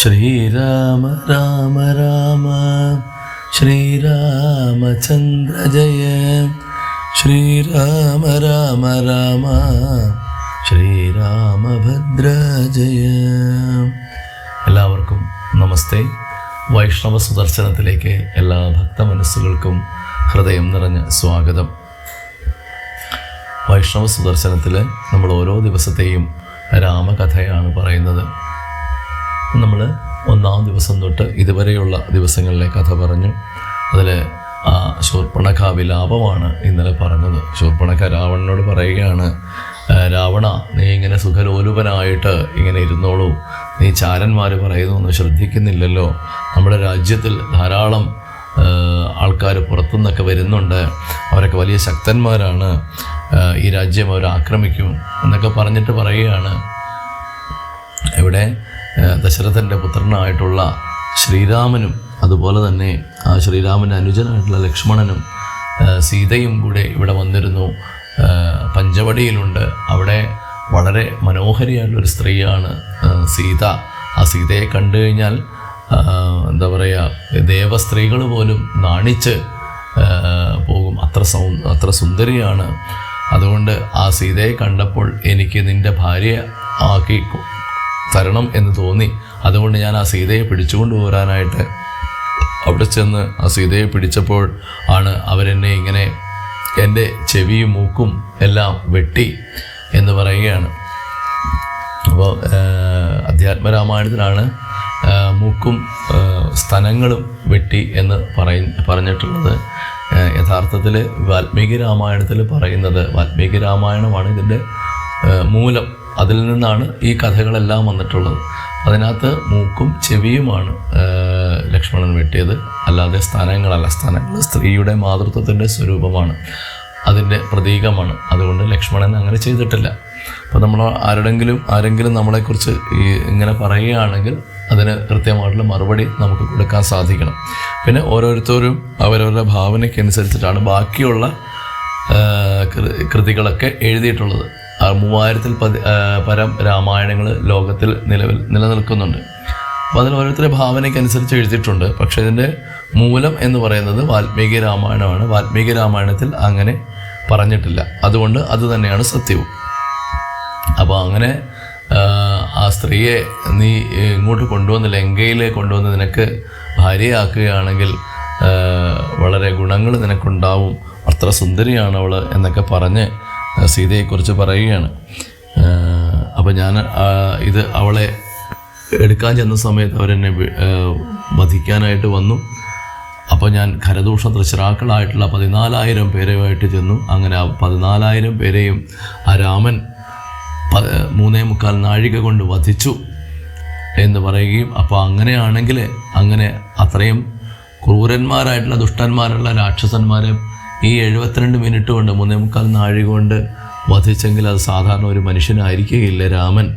ശ്രീരാമ രാമ രാമ ശ്രീരാമചന്ദ്ര ജയ ശ്രീരാമ രാമ രാമ ശ്രീരാമഭദ്ര ജയ. എല്ലാവർക്കും നമസ്തേ. വൈഷ്ണവ സുദർശനത്തിലേക്ക് എല്ലാ ഭക്തമനസ്സുകൾക്കും ഹൃദയം നിറഞ്ഞ സ്വാഗതം. വൈഷ്ണവ സുദർശനത്തിൽ നമ്മൾ ഓരോ ദിവസത്തെയും രാമകഥയാണ് പറയുന്നത്. നമ്മൾ ഒന്നാം ദിവസം തൊട്ട് ഇതുവരെയുള്ള ദിവസങ്ങളിലെ കഥ പറഞ്ഞു. അതിൽ ശൂർപ്പണഖ വിലാപമാണ് ഇന്നലെ പറഞ്ഞത്. ശൂർപ്പണഖ രാവണനോട് പറയുകയാണ്, രാവണ, നീ ഇങ്ങനെ സുഖലോലുപനായിട്ട് ഇങ്ങനെ ഇരുന്നോളൂ, നീ ചാരന്മാർ പറയുന്നൊന്നും ശ്രദ്ധിക്കുന്നില്ലല്ലോ. നമ്മുടെ രാജ്യത്തിൽ ധാരാളം ആൾക്കാർ പുറത്തുനിന്നൊക്കെ വരുന്നുണ്ട്, അവരൊക്കെ വലിയ ശക്തന്മാരാണ്, ഈ രാജ്യം അവർ ആക്രമിക്കും എന്നൊക്കെ പറഞ്ഞിട്ട് പറയുകയാണ്. ഇവിടെ ദശരഥൻ്റെ പുത്രനായിട്ടുള്ള ശ്രീരാമനും അതുപോലെ തന്നെ ആ ശ്രീരാമൻ്റെ അനുജനായിട്ടുള്ള ലക്ഷ്മണനും സീതയും കൂടെ ഇവിടെ വന്നിരുന്നു. പഞ്ചവടിയിലുണ്ട്. അവിടെ വളരെ മനോഹരിയായിട്ടുള്ളൊരു സ്ത്രീയാണ് സീത. ആ സീതയെ കണ്ടു കഴിഞ്ഞാൽ എന്താ പറയുക, ദേവസ്ത്രീകൾ പോലും നാണിച്ച് പോകും, അത്ര സുന്ദരിയാണ്. അതുകൊണ്ട് ആ സീതയെ കണ്ടപ്പോൾ എനിക്ക് നിൻ്റെ ഭാര്യ ആക്കി തരണം എന്ന് തോന്നി. അതുകൊണ്ട് ഞാൻ ആ സീതയെ പിടിച്ചുകൊണ്ട് പോരാനായിട്ട് അവിടെ ചെന്ന് ആ സീതയെ പിടിച്ചപ്പോൾ ആണ് അവരെന്നെ ഇങ്ങനെ എൻ്റെ ചെവിയും മൂക്കും എല്ലാം വെട്ടി എന്ന് പറയുകയാണ്. അപ്പോൾ അധ്യാത്മരാമായണത്തിലാണ് മൂക്കും സ്തനങ്ങളും വെട്ടി എന്ന് പറഞ്ഞിട്ടുള്ളത്. യഥാർത്ഥത്തിൽ വാൽമീകി രാമായണത്തിൽ പറയുന്നത്, വാൽമീകി രാമായണമാണ് ഇതിൻ്റെ മൂലം. അതിൽ നിന്നാണ് ഈ കഥകളെല്ലാം വന്നിട്ടുള്ളത്. അതിനകത്ത് മൂക്കും ചെവിയുമാണ് ലക്ഷ്മണൻ വെട്ടിയത്, അല്ലാതെ സ്ഥാനങ്ങളല്ല. സ്ഥാനങ്ങൾ സ്ത്രീയുടെ മാതൃത്വത്തിൻ്റെ സ്വരൂപമാണ്, അതിൻ്റെ പ്രതീകമാണ്. അതുകൊണ്ട് ലക്ഷ്മണൻ അങ്ങനെ ചെയ്തിട്ടില്ല. അപ്പോൾ നമ്മൾ ആരെങ്കിലും നമ്മളെക്കുറിച്ച് ഇങ്ങനെ പറയുകയാണെങ്കിൽ അതിന് കൃത്യമായിട്ടുള്ള മറുപടി നമുക്ക് കൊടുക്കാൻ സാധിക്കണം. പിന്നെ ഓരോരുത്തരും അവരവരുടെ ഭാവനയ്ക്കനുസരിച്ചിട്ടാണ് ബാക്കിയുള്ള കൃതികളൊക്കെ എഴുതിയിട്ടുള്ളത്. 3000 പരം രാമായണങ്ങൾ ലോകത്തിൽ നിലനിൽക്കുന്നുണ്ട്. അപ്പോൾ അതിൽ ഓരോരുത്തരുടെ ഭാവനയ്ക്കനുസരിച്ച് എഴുതിയിട്ടുണ്ട്. പക്ഷേ ഇതിൻ്റെ മൂലം എന്ന് പറയുന്നത് വാൽമീകി രാമായണമാണ്. വാൽമീകി രാമായണത്തിൽ അങ്ങനെ പറഞ്ഞിട്ടില്ല. അതുകൊണ്ട് അത് തന്നെയാണ് സത്യവും. അപ്പോൾ അങ്ങനെ ആ സ്ത്രീയെ നീ ഇങ്ങോട്ട് കൊണ്ടുവന്ന് ലങ്കയിൽ കൊണ്ടുവന്ന് നിനക്ക് ഭാര്യയാക്കുകയാണെങ്കിൽ വളരെ ഗുണങ്ങൾ നിനക്കുണ്ടാവും, അത്ര സുന്ദരിയാണ് അവൾ എന്നൊക്കെ പറഞ്ഞ് സീതയെക്കുറിച്ച് പറയുകയാണ്. അപ്പോൾ ഞാൻ അവളെ എടുക്കാൻ ചെന്ന സമയത്ത് അവരെന്നെ വധിക്കാനായിട്ട് വന്നു. അപ്പോൾ ഞാൻ ഖരദൂഷ തൃശ്രാക്കളായിട്ടുള്ള 14,000 പേരുമായിട്ട് ചെന്നു. അങ്ങനെ 14,000 പേരെയും ആ രാമൻ 3.25 നാഴിക കൊണ്ട് വധിച്ചു എന്ന് പറയുകയും, അപ്പോൾ അങ്ങനെയാണെങ്കിൽ അങ്ങനെ അത്രയും ക്രൂരന്മാരായിട്ടുള്ള ദുഷ്ടന്മാരുള്ള രാക്ഷസന്മാരെ ഈ 72 മിനിറ്റ് കൊണ്ട് 3.25 നാഴിക കൊണ്ട് വധിച്ചെങ്കിൽ അത് സാധാരണ ഒരു മനുഷ്യനായിരിക്കുകയില്ല രാമൻ.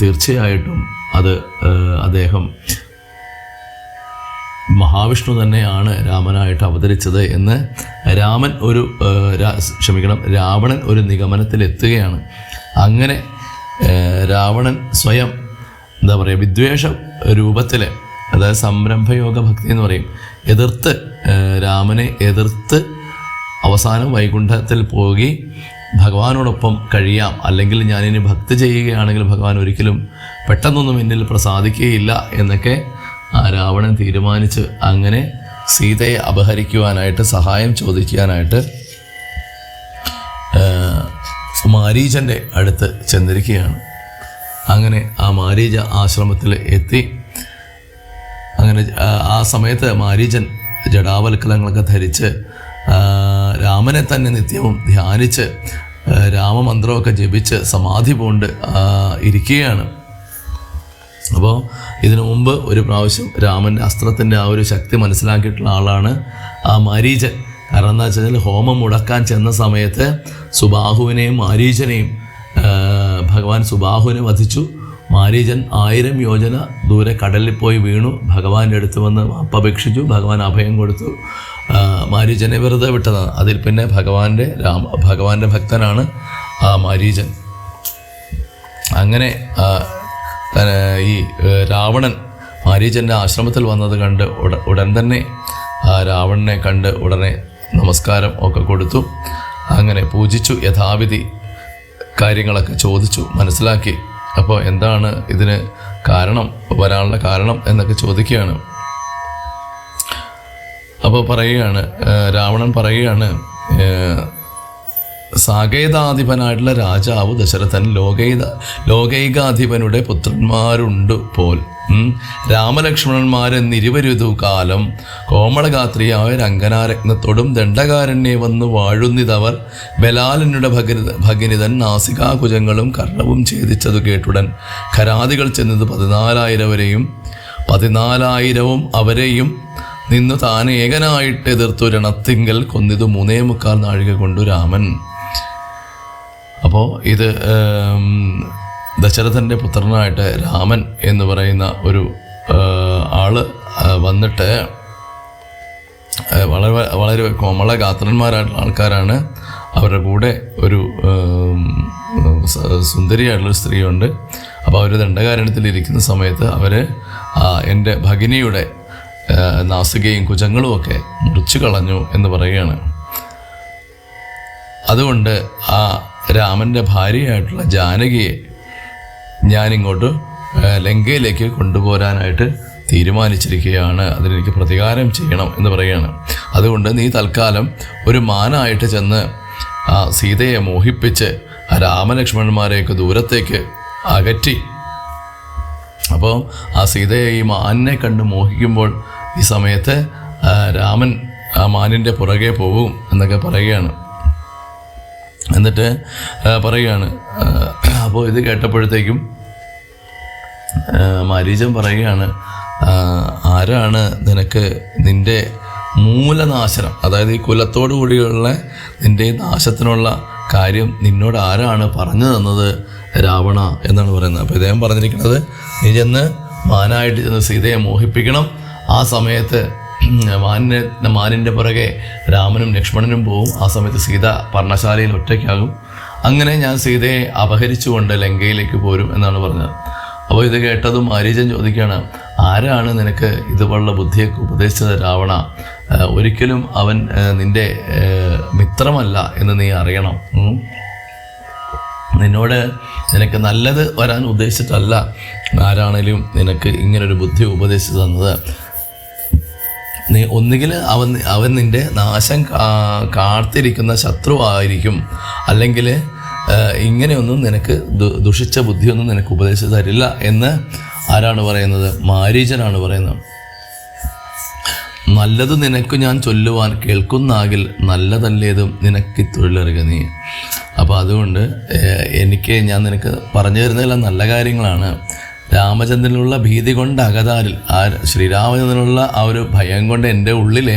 തീർച്ചയായിട്ടും അത് അദ്ദേഹം മഹാവിഷ്ണു തന്നെയാണ് രാമനായിട്ട് അവതരിച്ചത് എന്ന് രാവണൻ ഒരു നിഗമനത്തിലെത്തുകയാണ്. അങ്ങനെ രാവണൻ സ്വയം എന്താ പറയുക, വിദ്വേഷ രൂപത്തിൽ, അതായത് സംരംഭയോഗ ഭക്തി എന്ന് പറയും, രാമനെ എതിർത്ത് അവസാനം വൈകുണ്ഠത്തിൽ പോയി ഭഗവാനോടൊപ്പം കഴിയാം, അല്ലെങ്കിൽ ഞാനിനി ഭക്തി ചെയ്യുകയാണെങ്കിൽ ഭഗവാൻ ഒരിക്കലും പെട്ടെന്നൊന്നും എന്നിൽ പ്രസാദിക്കുകയില്ല എന്നൊക്കെ ആ രാവണൻ തീരുമാനിച്ച് അങ്ങനെ സീതയെ അപഹരിക്കുവാനായിട്ട് സഹായം ചോദിക്കാനായിട്ട് മാരീചൻ്റെ അടുത്ത് ചെന്നിരിക്കുകയാണ്. അങ്ങനെ ആ മാരീച ആശ്രമത്തിൽ എത്തി. അങ്ങനെ ആ സമയത്ത് മാരീചൻ ജടാവൽക്കലങ്ങളൊക്കെ ധരിച്ച് രാമനെ തന്നെ നിത്യവും ധ്യാനിച്ച് രാമമന്ത്രമൊക്കെ ജപിച്ച് സമാധി പൂണ്ട് ഇരിക്കുകയാണ്. അപ്പോൾ ഇതിനു മുമ്പ് ഒരു പ്രാവശ്യം രാമൻ്റെ അസ്ത്രത്തിൻ്റെ ആ ഒരു ശക്തി മനസ്സിലാക്കിയിട്ടുള്ള ആളാണ് ആ മാരീചൻ. കാരണം എന്താ വെച്ചാൽ ഹോമം മുടക്കാൻ ചെന്ന സമയത്ത് സുബാഹുവിനെയും മാരീചനെയും ഭഗവാൻ സുബാഹുവിനെ വധിച്ചു. മാരീചൻ 1000 യോജന ദൂരെ കടലിൽ പോയി വീണു. ഭഗവാന്റെ അടുത്ത് വന്ന് അപേക്ഷിച്ചു. ഭഗവാൻ അഭയം കൊടുത്തു. മാരീചനെ വെറുതെ വിട്ടതാണ്. അതിൽ പിന്നെ ഭഗവാന്റെ ഭക്തനാണ് ആ മാരീചൻ. അങ്ങനെ ഈ രാവണൻ മാരീചൻ്റെ ആശ്രമത്തിൽ വന്നത് കണ്ട് ഉടൻ തന്നെ ആ രാവണനെ കണ്ട് ഉടനെ നമസ്കാരം ഒക്കെ കൊടുത്തു. അങ്ങനെ പൂജിച്ചു, യഥാവിധി കാര്യങ്ങളൊക്കെ ചോദിച്ചു, മനസ്സിലാക്കി. അപ്പോൾ എന്താണ് ഇതിന് കാരണം, വരാനുള്ള കാരണം എന്നൊക്കെ ചോദിക്കുകയാണ്. അപ്പോൾ പറയുകയാണ്, രാവണൻ പറയുകയാണ്, സാകേതാധിപനായിട്ടുള്ള രാജാവ് ദശരഥൻ ലോകൈകാധിപനുടെ പുത്രന്മാരുണ്ട് പോൽ രാമലക്ഷ്മണന്മാരെന്നിരുവരുതു കാലം കോമളഗാത്രിയായ രംഗനാരത്നത്തോടും ദണ്ഡകാരണ്യെ വന്നു വാഴുന്നിതവർ ബലാലനുടെ ഭഗിനിതൻ നാസികാകുജങ്ങളും കർണവും ഛേദിച്ചതു കേട്ടുടൻ ഖരാദികൾ ചെന്നത് 14,000 അവരെയും നിന്നു താൻ ഏകനായിട്ട് എതിർത്തു രണത്തിങ്കൽ കൊന്നിതു 3.25 നാഴിക കൊണ്ടു രാമൻ. അപ്പോൾ ഇത് ദശരഥൻ്റെ പുത്രനായിട്ട് രാമൻ എന്ന് പറയുന്ന ഒരു ആള് വന്നിട്ട് വളരെ വളരെ കോമളഗാത്രന്മാരായിട്ടുള്ള ആൾക്കാരാണ്. അവരുടെ കൂടെ ഒരു സുന്ദരിയായിട്ടുള്ള സ്ത്രീയുണ്ട്. അപ്പോൾ അവർ ദണ്ഡകാരണ്യത്തിലിരിക്കുന്ന സമയത്ത് അവർ എൻ്റെ ഭഗിനിയുടെ നാസികയും കുജങ്ങളും ഒക്കെ മുറിച്ചു കളഞ്ഞു എന്ന് പറയുകയാണ്. അതുകൊണ്ട് ആ രാമൻ്റെ ഭാര്യയായിട്ടുള്ള ജാനകിയെ ഞാനിങ്ങോട്ട് ലങ്കയിലേക്ക് കൊണ്ടുപോരാനായിട്ട് തീരുമാനിച്ചിരിക്കുകയാണ്. അതിനെനിക്ക് പ്രതികാരം ചെയ്യണം എന്ന് പറയുകയാണ്. അതുകൊണ്ട് നീ തൽക്കാലം ഒരു മാനായിട്ട് ചെന്ന് ആ സീതയെ മോഹിപ്പിച്ച് ആ രാമലക്ഷ്മണന്മാരെയൊക്കെ ദൂരത്തേക്ക് അകറ്റി. അപ്പോൾ ആ സീതയെ ഈ മാനിനെ കണ്ട് മോഹിക്കുമ്പോൾ ഈ സമയത്ത് രാമൻ ആ മാനിൻ്റെ പുറകെ പോകും എന്നൊക്കെ പറയുകയാണ്. എന്നിട്ട് പറയുകയാണ്, അപ്പോൾ ഇത് കേട്ടപ്പോഴത്തേക്കും മാരീചൻ പറയുകയാണ്, ആരാണ് നിനക്ക് നിൻ്റെ മൂലനാശനം, അതായത് ഈ കുലത്തോടു കൂടിയുള്ള നിൻ്റെ നാശത്തിനുള്ള കാര്യം നിന്നോട് ആരാണ് പറഞ്ഞു തന്നത് രാവണ എന്നാണ് പറയുന്നത്. അപ്പോൾ ഇദ്ദേഹം പറഞ്ഞിരിക്കുന്നത്, നീ ചെന്ന് മാനായിട്ട് ചെന്ന് സീതയെ മോഹിപ്പിക്കണം. ആ സമയത്ത് മാനിൻ്റെ പുറകെ രാമനും ലക്ഷ്മണനും പോവും. ആ സമയത്ത് സീത പർണശാലയിൽ ഒറ്റയ്ക്കാകും. അങ്ങനെ ഞാൻ സീതയെ അപഹരിച്ചുകൊണ്ട് ലങ്കയിലേക്ക് പോരും എന്നാണ് പറഞ്ഞത്. അപ്പോൾ ഇത് കേട്ടതും മാരീചൻ ചോദിക്കുകയാണ്, ആരാണ് നിനക്ക് ഇതുപോലുള്ള ബുദ്ധിയൊക്കെ ഉപദേശിച്ചത് രാവണ? ഒരിക്കലും അവൻ നിൻ്റെ മിത്രമല്ല എന്ന് നീ അറിയണം. നിന്നോട് നിനക്ക് നല്ലത് വരാൻ ഉദ്ദേശിച്ചിട്ടല്ല ആരാണേലും നിനക്ക് ഇങ്ങനൊരു ബുദ്ധി ഉപദേശിച്ചു തന്നത്. നീ ഒന്നുകിൽ അവൻ നിൻ്റെ നാശം കാത്തിരിക്കുന്ന ശത്രുവായിരിക്കും, അല്ലെങ്കിൽ ഇങ്ങനെയൊന്നും നിനക്ക് ദുഷിച്ച ബുദ്ധിയൊന്നും നിനക്ക് ഉപദേശിച്ചു തരില്ല എന്ന് ആരാണ് പറയുന്നത്? മാരീചനാണ് പറയുന്നത്. നല്ലത് നിനക്ക് ഞാൻ ചൊല്ലുവാൻ കേൾക്കുന്നാകിൽ നല്ലതല്ലേതും നിനക്ക് തൊഴിലറിയുക നീ. അപ്പോൾ അതുകൊണ്ട് ഞാൻ നിനക്ക് പറഞ്ഞു തരുന്നതെല്ലാം നല്ല കാര്യങ്ങളാണ്. രാമചന്ദ്രനുള്ള ഭീതി കൊണ്ട് അകതാരിൽ ശ്രീരാമചന്ദ്രനുള്ള ആ ഒരു ഭയം കൊണ്ട് എൻ്റെ ഉള്ളിലെ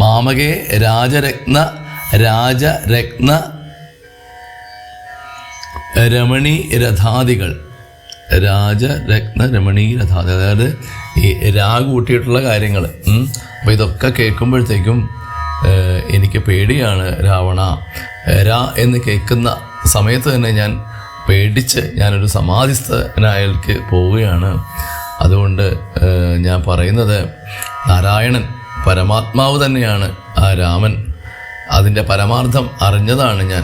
മാമകെ രാജരത്ന രമണീ രഥാദികൾ അതായത് ഈ കൂട്ടിയിട്ടുള്ള കാര്യങ്ങൾ. അപ്പോൾ ഇതൊക്കെ കേൾക്കുമ്പോഴത്തേക്കും എനിക്ക് പേടിയാണ് രാവണ. എന്ന് കേൾക്കുന്ന സമയത്ത് തന്നെ ഞാൻ പേടിച്ച് ഞാനൊരു സമാധിസ്ഥനായക്ക് പോവുകയാണ്. അതുകൊണ്ട് ഞാൻ പറയുന്നത്, നാരായണൻ പരമാത്മാവ് തന്നെയാണ് ആ രാമൻ. അതിൻ്റെ പരമാർത്ഥം അറിഞ്ഞതാണ് ഞാൻ.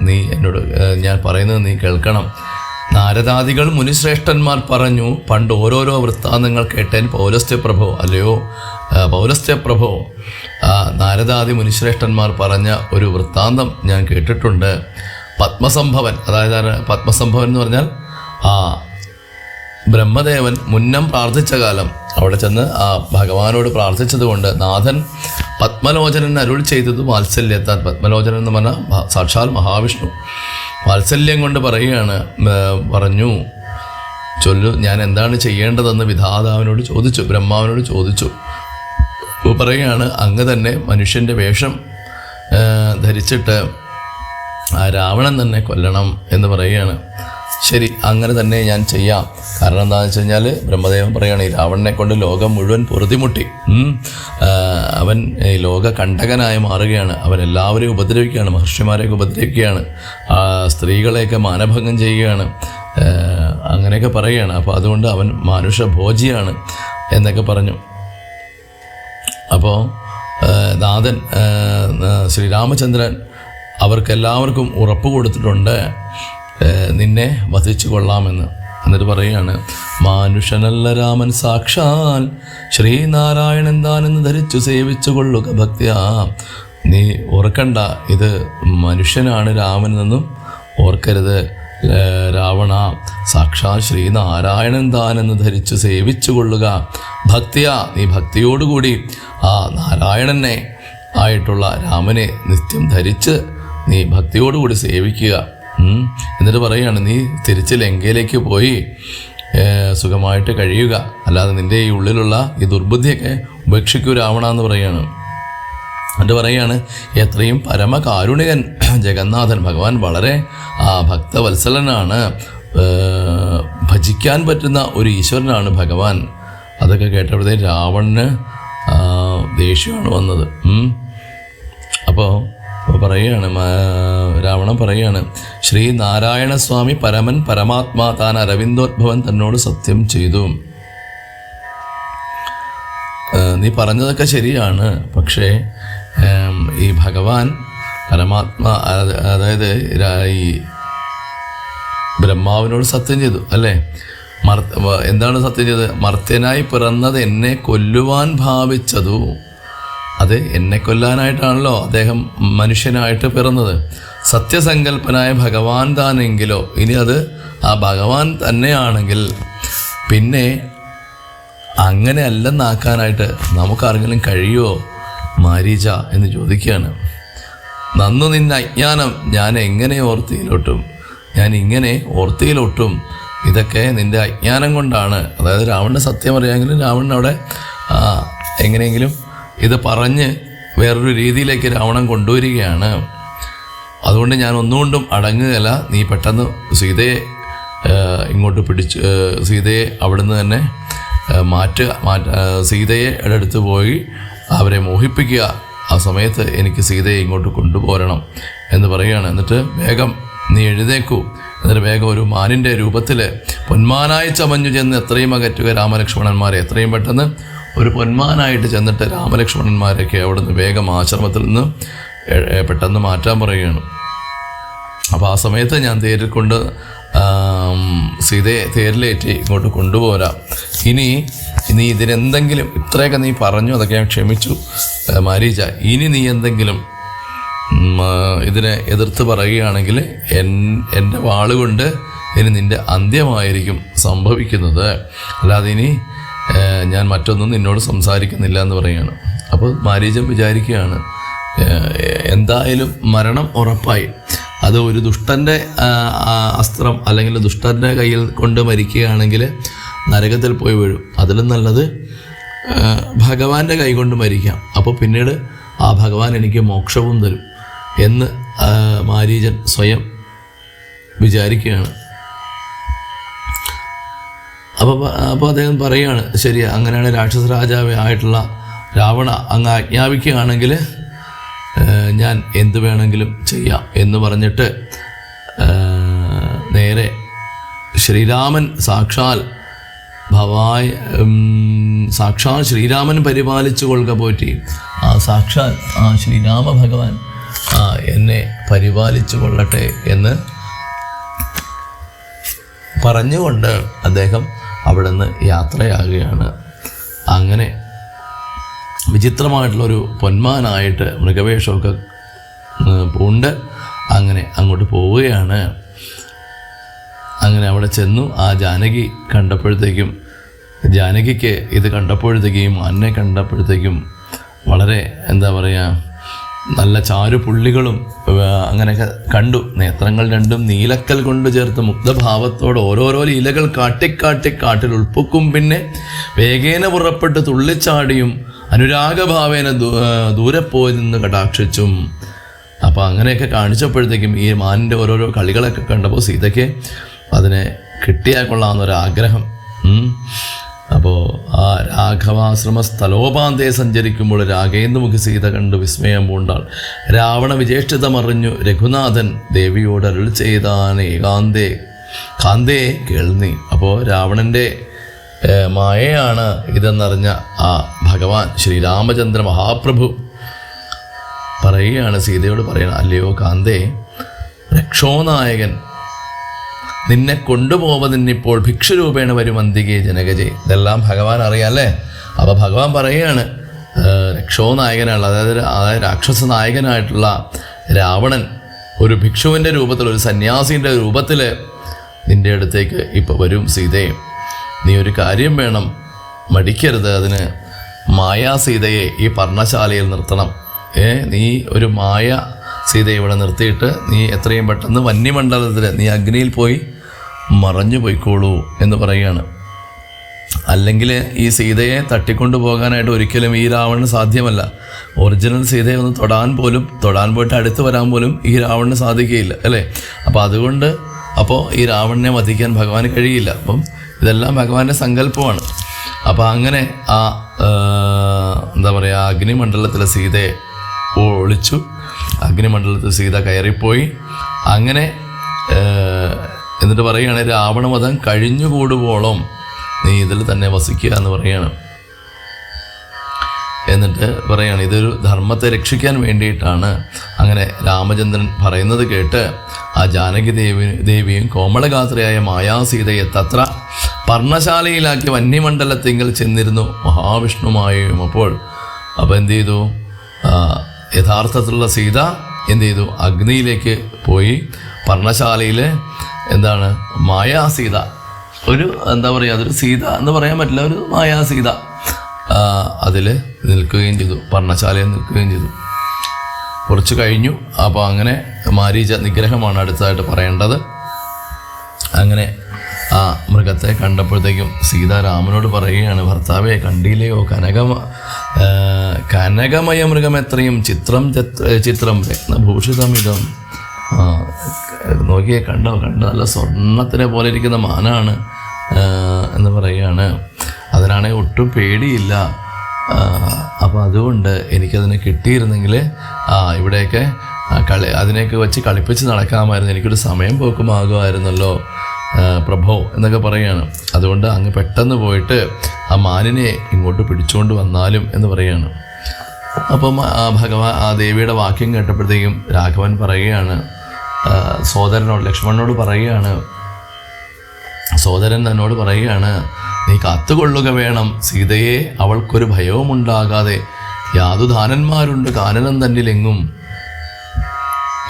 നീ എന്നോട് ഞാൻ പറയുന്നത് നീ കേൾക്കണം. നാരദാദികൾ മുനിശ്രേഷ്ഠന്മാർ പറഞ്ഞു, പണ്ട് ഓരോരോ വൃത്താന്തങ്ങൾ കേട്ടേൻ പൗലസ്ത്യപ്രഭോ. അല്ലയോ പൗലസ്ത്യപ്രഭോ, നാരദാദി മുനിശ്രേഷ്ഠന്മാർ പറഞ്ഞ ഒരു വൃത്താന്തം ഞാൻ കേട്ടിട്ടുണ്ട്. പത്മസംഭവൻ, അതായത് പത്മസംഭവൻ എന്ന് പറഞ്ഞാൽ ബ്രഹ്മദേവൻ മുന്നം പ്രാർത്ഥിച്ച കാലം അവിടെ ചെന്ന് ആ ഭഗവാനോട് പ്രാർത്ഥിച്ചതുകൊണ്ട് നാഥൻ പത്മലോചനൻ അരുൾ ചെയ്തത് വാത്സല്യത്താൽ. പത്മലോചനൻ എന്ന് പറഞ്ഞാൽ സാക്ഷാൽ മഹാവിഷ്ണു വാത്സല്യം കൊണ്ട് പറഞ്ഞു ചൊല്ലു, ഞാൻ എന്താണ് ചെയ്യേണ്ടതെന്ന് വിധാതാവിനോട് ചോദിച്ചു, ബ്രഹ്മാവിനോട് ചോദിച്ചു. പറയുകയാണ്, അങ്ങ് തന്നെ മനുഷ്യൻ്റെ വേഷം ധരിച്ചിട്ട് ആ രാവണൻ തന്നെ കൊല്ലണം എന്ന് പറയുകയാണ്. ശരി, അങ്ങനെ തന്നെ ഞാൻ ചെയ്യാം. കാരണം എന്താണെന്ന് വെച്ച് കഴിഞ്ഞാൽ ബ്രഹ്മദേവൻ പറയുകയാണ്, ഈ രാവണനെ കൊണ്ട് ലോകം മുഴുവൻ പൊറുതിമുട്ടി. അവൻ ലോക കണ്ടകനായി മാറുകയാണ്. അവൻ എല്ലാവരെയും ഉപദ്രവിക്കുകയാണ്, മഹർഷിമാരെയൊക്കെ ഉപദ്രവിക്കുകയാണ്, സ്ത്രീകളെയൊക്കെ മാനഭംഗം ചെയ്യുകയാണ്. അങ്ങനെയൊക്കെ പറയുകയാണ്. അപ്പോൾ അതുകൊണ്ട് അവൻ മാനുഷഭോജിയാണ് എന്നൊക്കെ പറഞ്ഞു. അപ്പോൾ നാഥൻ ശ്രീരാമചന്ദ്രൻ അവർക്കെല്ലാവർക്കും ഉറപ്പ് കൊടുത്തിട്ടുണ്ട് നിന്നെ വധിച്ചു കൊള്ളാമെന്ന്. എന്നിട്ട് പറയുകയാണ്, മാനുഷനല്ല രാമൻ സാക്ഷാൽ ശ്രീനാരായണൻ താനെന്ന് ധരിച്ചു സേവിച്ചു കൊള്ളുക ഭക്തിയാ. നീ ഓർക്കണ്ട, ഇത് മനുഷ്യനാണ് രാമൻ എന്നും ഓർക്കരുത്. രാവണ, സാക്ഷാൽ ശ്രീനാരായണൻ താനെന്ന് ധരിച്ചു സേവിച്ചു കൊള്ളുക ഭക്തിയാ. നീ ഭക്തിയോടുകൂടി ആ നാരായണനെ ആയിട്ടുള്ള രാമനെ നിത്യം ധരിച്ച് നീ ഭക്തിയോടുകൂടി സേവിക്കുക. എന്നിട്ട് പറയുകയാണ്, നീ തിരിച്ച് ലങ്കയിലേക്ക് പോയി സുഖമായിട്ട് കഴിയുക, അല്ലാതെ നിൻ്റെ ഈ ഉള്ളിലുള്ള ഈ ദുർബുദ്ധിയൊക്കെ ഉപേക്ഷിക്കൂ രാവണ എന്ന് പറയുകയാണ്. എന്നിട്ട് പറയുകയാണ്, എത്രയും പരമകാരുണികൻ ജഗന്നാഥൻ ഭഗവാൻ വളരെ ഭക്തവത്സലനാണ്, ഭജിക്കാൻ പറ്റുന്ന ഒരു ഈശ്വരനാണ് ഭഗവാൻ. അതൊക്കെ കേട്ടപ്പോഴത്തേ രാവണന് ദേഷ്യമാണ് വന്നത്. അപ്പോൾ പറയുകയാണ്, രാവണൻ പറയുകയാണ്, ശ്രീനാരായണ സ്വാമി പരമൻ പരമാത്മാ താൻ അരവിന്ദോദ്ഭവൻ തന്നോട് സത്യം ചെയ്തു. നീ പറഞ്ഞതൊക്കെ ശരിയാണ്, പക്ഷേ ഈ ഭഗവാൻ പരമാത്മാ, അതായത് ഈ ബ്രഹ്മാവിനോട് സത്യം ചെയ്തു അല്ലേ? എന്താണ് സത്യം ചെയ്തത്? മർത്യനായി പിറന്നത് എന്നെ കൊല്ലുവാൻ ഭാവിച്ചതു. അത് എന്നെ കൊല്ലാനായിട്ടാണല്ലോ അദ്ദേഹം മനുഷ്യനായിട്ട് പിറന്നത്. സത്യസങ്കല്പനായ ഭഗവാൻ താനെങ്കിലോ, ഇനി അത് ആ ഭഗവാൻ തന്നെയാണെങ്കിൽ പിന്നെ അങ്ങനെ അല്ലെന്നാക്കാനായിട്ട് നമുക്കാർക്കെങ്കിലും കഴിയുമോ മാരീച എന്ന് ചോദിക്കുകയാണ്. നന്നു നിന്ന അജ്ഞാനം ഞാൻ എങ്ങനെ ഓർത്തിയിലൊട്ടും, ഞാൻ ഇങ്ങനെ ഓർത്തിയിലൊട്ടും, ഇതൊക്കെ നിൻ്റെ അജ്ഞാനം കൊണ്ടാണ്. അതായത് രാവണന് സത്യം അറിയാമെങ്കിലും രാവണൻ അവിടെ എങ്ങനെയെങ്കിലും ഇത് പറഞ്ഞ് വേറൊരു രീതിയിലേക്ക് രാവണൻ കൊണ്ടുവരികയാണ്. അതുകൊണ്ട് ഞാൻ ഒന്നുകൊണ്ടും അടങ്ങുകയല്ല. നീ പെട്ടെന്ന് സീതയെ ഇങ്ങോട്ട് പിടിച്ച് സീതയെ അവിടുന്ന് തന്നെ സീതയെ അടുത്ത് പോയി അവരെ മോഹിപ്പിക്കുക. ആ സമയത്ത് എനിക്ക് സീതയെ ഇങ്ങോട്ട് കൊണ്ടുപോരണം എന്ന് പറയുകയാണ്. എന്നിട്ട് വേഗം നീ എഴുന്നേക്കൂ. എന്നിട്ട് വേഗം ഒരു മാനിൻ്റെ രൂപത്തിൽ പൊന്മാനായി ചമഞ്ഞു ചെന്ന് എത്രയും അകറ്റുക രാമലക്ഷ്മണന്മാരെ. എത്രയും പെട്ടെന്ന് ഒരു പൊന്മാനായിട്ട് ചെന്നിട്ട് രാമലക്ഷ്മണന്മാരൊക്കെ അവിടുന്ന് വേഗം ആശ്രമത്തിൽ നിന്ന് പെട്ടെന്ന് മാറ്റാൻ പറയുകയാണ്. അപ്പോൾ ആ സമയത്ത് ഞാൻ തേരിൽ കൊണ്ട് സീതയെ തേരിലേറ്റി ഇങ്ങോട്ട് കൊണ്ടുപോരാം. ഇനി ഇതിനെന്തെങ്കിലും, ഇത്രയൊക്കെ നീ പറഞ്ഞു, അതൊക്കെ ഞാൻ ക്ഷമിച്ചു മാരീച. ഇനി നീ എന്തെങ്കിലും ഇതിനെ എതിർത്ത് പറയുകയാണെങ്കിൽ എൻ്റെ വാളുകൊണ്ട് ഇനി നിൻ്റെ അന്ത്യമായിരിക്കും സംഭവിക്കുന്നത്, അല്ലാതെ ഇനി ഞാൻ മറ്റൊന്നും നിന്നോട് സംസാരിക്കുന്നില്ല എന്ന് പറയുകയാണ്. അപ്പോൾ മാരീചൻ വിചാരിക്കുകയാണ്, എന്തായാലും മരണം ഉറപ്പായി. അത് ഒരു ദുഷ്ടൻ്റെ അസ്ത്രം അല്ലെങ്കിൽ ദുഷ്ടൻ്റെ കയ്യിൽ കൊണ്ട് മരിക്കുകയാണെങ്കിൽ നരകത്തിൽ പോയി വീഴും. അതിലും നല്ലത് ഭഗവാന്റെ കൈ കൊണ്ട് മരിക്കാം. അപ്പോൾ പിന്നീട് ആ ഭഗവാൻ എനിക്ക് മോക്ഷവും തരും എന്ന് മാരീചൻ സ്വയം വിചാരിക്കുകയാണ്. അപ്പോൾ അദ്ദേഹം പറയുകയാണ്, ശരി, അങ്ങനെയാണ് രാക്ഷസ രാജാവ് ആയിട്ടുള്ള രാവണ അങ്ങ് ആജ്ഞാപിക്കുകയാണെങ്കിൽ ഞാൻ എന്ത് വേണമെങ്കിലും ചെയ്യാം എന്ന് പറഞ്ഞിട്ട് നേരെ ശ്രീരാമൻ സാക്ഷാൽ ശ്രീരാമൻ പരിപാലിച്ചു കൊള്ളുക പോറ്റി. സാക്ഷാൽ ശ്രീരാമ ഭഗവാൻ എന്നെ പരിപാലിച്ചു കൊള്ളട്ടെ എന്ന് പറഞ്ഞുകൊണ്ട് അദ്ദേഹം അവിടെ നിന്ന് യാത്രയാകുകയാണ്. അങ്ങനെ വിചിത്രമായിട്ടുള്ളൊരു പൊന്മാനായിട്ട് മൃഗവേഷമൊക്കെ പൂണ്ട് അങ്ങനെ അങ്ങോട്ട് പോവുകയാണ്. അങ്ങനെ അവിടെ ചെന്നു. ആ ജാനകി കണ്ടപ്പോഴത്തേക്കും, ജാനകിക്ക് ഇത് കണ്ടപ്പോഴത്തേക്കും അന്നെ കണ്ടപ്പോഴത്തേക്കും വളരെ എന്താ പറയുക, നല്ല ചാരുപുള്ളികളും അങ്ങനെയൊക്കെ കണ്ടു. നേത്രങ്ങൾ രണ്ടും നീലക്കൽ കൊണ്ട് ചേർത്ത് മുഗ്ധഭാവത്തോടെ ഓരോരോ ലീലകൾ കാട്ടിൽ ഉൾപ്പൊക്കും. പിന്നെ വേഗേന പുറപ്പെട്ട് തുള്ളിച്ചാടിയും അനുരാഗഭാവേന ദൂരെ പോയി നിന്ന് കടാക്ഷിച്ചും. അപ്പോൾ അങ്ങനെയൊക്കെ കാണിച്ചപ്പോഴത്തേക്കും ഈ മാനിൻ്റെ ഓരോരോ കളികളൊക്കെ കണ്ടപ്പോൾ സീതയ്ക്ക് അതിനെ കിട്ടിയാൽ കൊള്ളാമെന്നൊരാഗ്രഹം. അപ്പോൾ ആ രാഘവാശ്രമ സ്ഥലോപാന്തേ സഞ്ചരിക്കുമ്പോൾ രാഗേന്ദ്രമുഖി സീത കണ്ടു വിസ്മയം പൂണ്ടാൾ. രാവണ വിജേഷ്ഠിതമറിഞ്ഞു രഘുനാഥൻ ദേവിയോട് അരുൾ ചെയ്താൻ ഏകാന്തേ കാന്തേ കേൾനീ. അപ്പോൾ രാവണൻ്റെ മായയാണ് ഇതെന്നറിഞ്ഞ ആ ഭഗവാൻ ശ്രീരാമചന്ദ്ര മഹാപ്രഭു പറയുകയാണ്, സീതയോട് പറയണം, അല്ലയോ കാന്തേ, രക്ഷോനായകൻ നിന്നെ കൊണ്ടുപോവതിന്നിപ്പോൾ ഭിക്ഷുരൂപേണ വരും അന്തികേ ജനകജെ. ഇതെല്ലാം ഭഗവാൻ അറിയാം അല്ലേ. അപ്പോൾ ഭഗവാൻ പറയുകയാണ്, രക്ഷോനായകനാണ്, അതായത് രാക്ഷസ നായകനായിട്ടുള്ള രാവണൻ ഒരു ഭിക്ഷുവിൻ്റെ രൂപത്തിൽ, ഒരു സന്യാസിൻ്റെ രൂപത്തിൽ നിൻ്റെ അടുത്തേക്ക് ഇപ്പോൾ വരും സീതയെ. നീ ഒരു കാര്യം വേണം, മടിക്കരുത്. അതിന് മായാ സീതയെ ഈ പർണശാലയിൽ നിർത്തണം. നീ ഒരു മായ സീതയെ ഇവിടെ നിർത്തിയിട്ട് നീ എത്രയും പെട്ടെന്ന് വന്യമണ്ഡലത്തിൽ നീ അഗ്നിയിൽ പോയി മറഞ്ഞു പോയിക്കോളൂ എന്ന് പറയുകയാണ്. അല്ലെങ്കിൽ ഈ സീതയെ തട്ടിക്കൊണ്ടു പോകാനായിട്ട് ഒരിക്കലും ഈ രാവണന് സാധ്യമല്ല. ഒറിജിനൽ സീതയെ ഒന്ന് തൊടാൻ പോയിട്ട് അടുത്ത് വരാൻ പോലും ഈ രാവണന് സാധിക്കുകയില്ല അല്ലേ. അപ്പോൾ അതുകൊണ്ട് ഈ രാവണനെ വധിക്കാൻ ഭഗവാന് കഴിയില്ല. അപ്പം ഇതെല്ലാം ഭഗവാന്റെ സങ്കല്പമാണ്. അപ്പോൾ അങ്ങനെ ആ എന്താ പറയുക, അഗ്നിമണ്ഡലത്തിലെ സീതയെ ഒളിച്ചു. അഗ്നിമണ്ഡലത്തിൽ സീത കയറിപ്പോയി. അങ്ങനെ എന്നിട്ട് പറയുകയാണ്, രാവണവധം കഴിഞ്ഞുകൂടുവോളം നീ ഇതിൽ തന്നെ വസിക്കുക എന്ന് പറയുകയാണ്. എന്നിട്ട് പറയുകയാണ്, ഇതൊരു ധർമ്മത്തെ രക്ഷിക്കാൻ വേണ്ടിയിട്ടാണ്. അങ്ങനെ രാമചന്ദ്രൻ പറയുന്നത് കേട്ട് ആ ജാനകി ദേവിയും കോമളഗാത്രയായ മായാസീതയെ തത്ര പർണശാലയിലാക്കി വന്യമണ്ഡലത്തിങ്കിൽ ചെന്നിരുന്നു മഹാവിഷ്ണുമായും. അപ്പോൾ എന്ത് ചെയ്തു, യഥാർത്ഥത്തിലുള്ള സീത എന്ത് ചെയ്തു, അഗ്നിയിലേക്ക് പോയി. പർണശാലയിൽ എന്താണ്, മായാസീത, ഒരു എന്താ പറയുക, അതൊരു സീത എന്ന് പറയാൻ പറ്റില്ല, ഒരു മായാസീത അതിൽ നിൽക്കുകയും ചെയ്തു, പർണശാലയിൽ നിൽക്കുകയും ചെയ്തു. കുറച്ച് കഴിഞ്ഞു. അപ്പോൾ അങ്ങനെ മാരീച നിഗ്രഹമാണ് അടുത്തതായിട്ട് പറയേണ്ടത്. അങ്ങനെ ആ മൃഗത്തെ കണ്ടപ്പോഴത്തേക്കും സീത രാമനോട് പറയുകയാണ്, ഭർത്താവെ കണ്ടില്ലയോ, കനകമയ മൃഗം എത്രയും ചിത്രം രത്നഭൂഷിതമിതം. നോക്കിയേ, കണ്ടോ നല്ല സ്വർണ്ണത്തിനെ പോലെ ഇരിക്കുന്ന മാനാണ് എന്ന് പറയുകയാണ്. അതിനാണെങ്കിൽ ഒട്ടും പേടിയില്ല. അപ്പോൾ അതുകൊണ്ട് എനിക്കതിനെ കിട്ടിയിരുന്നെങ്കിൽ ഇവിടെയൊക്കെ അതിനെയൊക്കെ വെച്ച് കളിപ്പിച്ച് നടക്കാമായിരുന്നു, എനിക്കൊരു സമയം പോക്കുമാകുമായിരുന്നല്ലോ പ്രഭോ എന്നൊക്കെ പറയുകയാണ്. അതുകൊണ്ട് അങ്ങ് പെട്ടെന്ന് പോയിട്ട് ആ മാനിനെ ഇങ്ങോട്ട് പിടിച്ചുകൊണ്ട് വന്നാലും എന്ന് പറയുകയാണ്. അപ്പം ആ ദേവിയുടെ വാക്യം കേട്ടപ്പോഴത്തേക്കും രാഘവൻ പറയുകയാണ്, ലക്ഷ്മണനോട് പറയുകയാണ്, സോദരൻ എന്നോട് പറയുകയാണ്, നീ കാത്തുകൊള്ളുക വേണം സീതയെ, അവൾക്കൊരു ഭയവും ഉണ്ടാകാതെ. യാതുധാനന്മാരുണ്ട് കാനനം തന്നിലെങ്ങും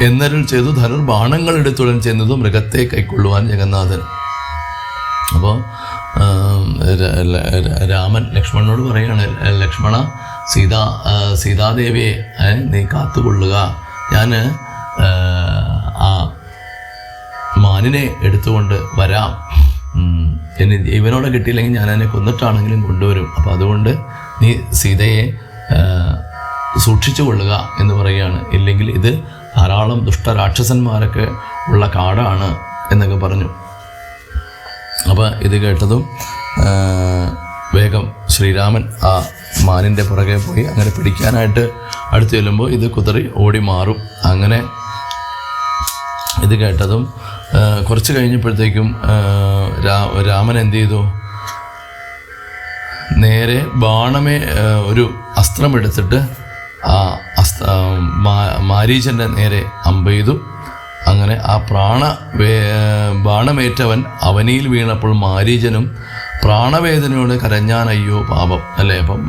എന്നരുൾ ചെയ്തു ധനുർബാണങ്ങൾ എടുത്തുടൻ ചെന്നതു മൃഗത്തെ കൈക്കൊള്ളുവാൻ ജഗന്നാഥൻ. അപ്പോൾ രാമൻ ലക്ഷ്മണനോട് പറയുകയാണ്, ലക്ഷ്മണ, സീതാദേവിയെ നീ കാത്തുകൊള്ളുക. ഞാൻ ആ മാനിനെ എടുത്തുകൊണ്ട് വരാം. ഇവനോട് കിട്ടിയില്ലെങ്കിൽ ഞാൻ അതിനെ കൊന്നിട്ടാണെങ്കിലും കൊണ്ടുവരും. അപ്പോൾ അതുകൊണ്ട് നീ സീതയെ സൂക്ഷിച്ചു കൊള്ളുക എന്ന് പറയുകയാണ്. ഇല്ലെങ്കിൽ ഇത് ധാരാളം ദുഷ്ടരാക്ഷസന്മാരൊക്കെ ഉള്ള കാടാണ് എന്നൊക്കെ പറഞ്ഞു. അപ്പോൾ ഇത് കേട്ടതും വേഗം ശ്രീരാമൻ ആ മാനിൻ്റെ പുറകെ പോയി. അങ്ങനെ പിടിക്കാനായിട്ട് അടുത്ത് ചെല്ലുമ്പോൾ ഇത് കുതറി ഓടി മാറും. അങ്ങനെ ഇത് കേട്ടതും കുറച്ച് കഴിഞ്ഞപ്പോഴത്തേക്കും രാമൻ എന്ത് ചെയ്തു, നേരെ ഒരു അസ്ത്രമെടുത്തിട്ട് ആ മാരീചൻ്റെ നേരെ അമ്പെയ്തു. അങ്ങനെ ആ ബാണമേറ്റവൻ അവനിയിൽ വീണപ്പോൾ മാരീചനും പ്രാണവേദനയോട് കരഞ്ഞാൻ, അയ്യോ പാപം അല്ലേ. അപ്പം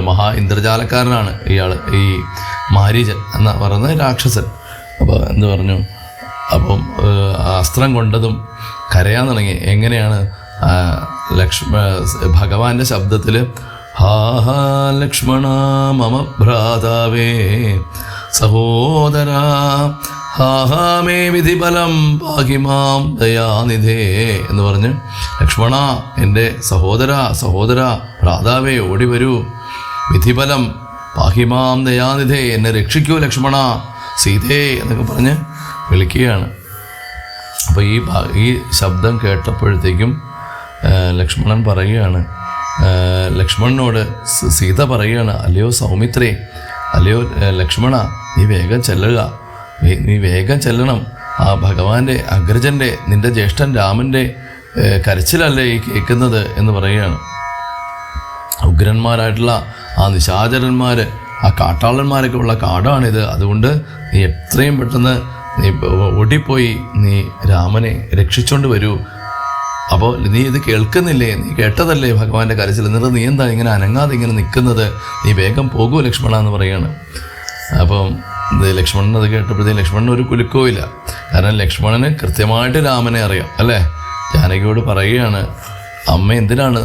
മഹാ ഇന്ദ്രജാലക്കാരനാണ് ഇയാൾ, ഈ മാരീചൻ എന്ന് പറയുന്ന രാക്ഷസൻ. അപ്പോൾ എന്ത് പറഞ്ഞു, അപ്പം അസ്ത്രം കൊണ്ടതും കരയാൻ തുടങ്ങി. എങ്ങനെയാണ്, ഭഗവാന്റെ ശബ്ദത്തിൽ, ഹാ ഹാ ലക്ഷ്മണ മമ ഭ്രാതാവേ സഹോദര ഹാ ഹാ മേ വിധിബലം പാഹിമാം ദയാനിധേ എന്ന് പറഞ്ഞ്, ലക്ഷ്മണ എൻ്റെ സഹോദര ഭ്രാതാവേ ഓടി വരൂ, വിധിബലം പാഹിമാം ദയാനിധേ എന്നെ രക്ഷിക്കൂ ലക്ഷ്മണ, സീതേ എന്നൊക്കെ പറഞ്ഞ് വിളിക്കുകയാണ്. അപ്പോൾ ഈ ശബ്ദം കേട്ടപ്പോഴത്തേക്കും ലക്ഷ്മണൻ പറയുകയാണ്, ലക്ഷ്മണനോട് സീത പറയുകയാണ്, അല്ലയോ സൗമിത്രേ, അല്ലയോ ലക്ഷ്മണ, നീ വേഗം ചെല്ലണം. ആ ഭഗവാന്റെ അഗ്രജൻ്റെ, നിന്റെ ജ്യേഷ്ഠൻ രാമൻ്റെ കരച്ചിലല്ലേ ഈ കേൾക്കുന്നത് എന്ന് പറയുകയാണ്. ഉഗ്രന്മാരായിട്ടുള്ള ആ നിശാചരന്മാർ, ആ കാട്ടാളന്മാരൊക്കെ ഉള്ള കാടാണിത്. അതുകൊണ്ട് നീ എത്രയും പെട്ടെന്ന് നീ ഓടിപ്പോയി നീ രാമനെ രക്ഷിച്ചുകൊണ്ട് വരൂ. അപ്പോൾ നീ ഇത് കേൾക്കുന്നില്ലേ? നീ കേട്ടതല്ലേ ഭഗവാന്റെ കരച്ചിൽ? എന്നിട്ട് നീ എന്താ ഇങ്ങനെ അനങ്ങാതെ ഇങ്ങനെ നിൽക്കുന്നത്? നീ വേഗം പോകൂ ലക്ഷ്മണ എന്ന് പറയാണ്. അപ്പം ലക്ഷ്മണൻ അത് കേട്ടപ്പോഴത്തേക്കും ലക്ഷ്മണന് ഒരു കുലുക്കവും ഇല്ല. കാരണം ലക്ഷ്മണന് കൃത്യമായിട്ട് രാമനെ അറിയാം അല്ലേ. ജാനകിയോട് പറയുകയാണ്, അമ്മ എന്തിനാണ്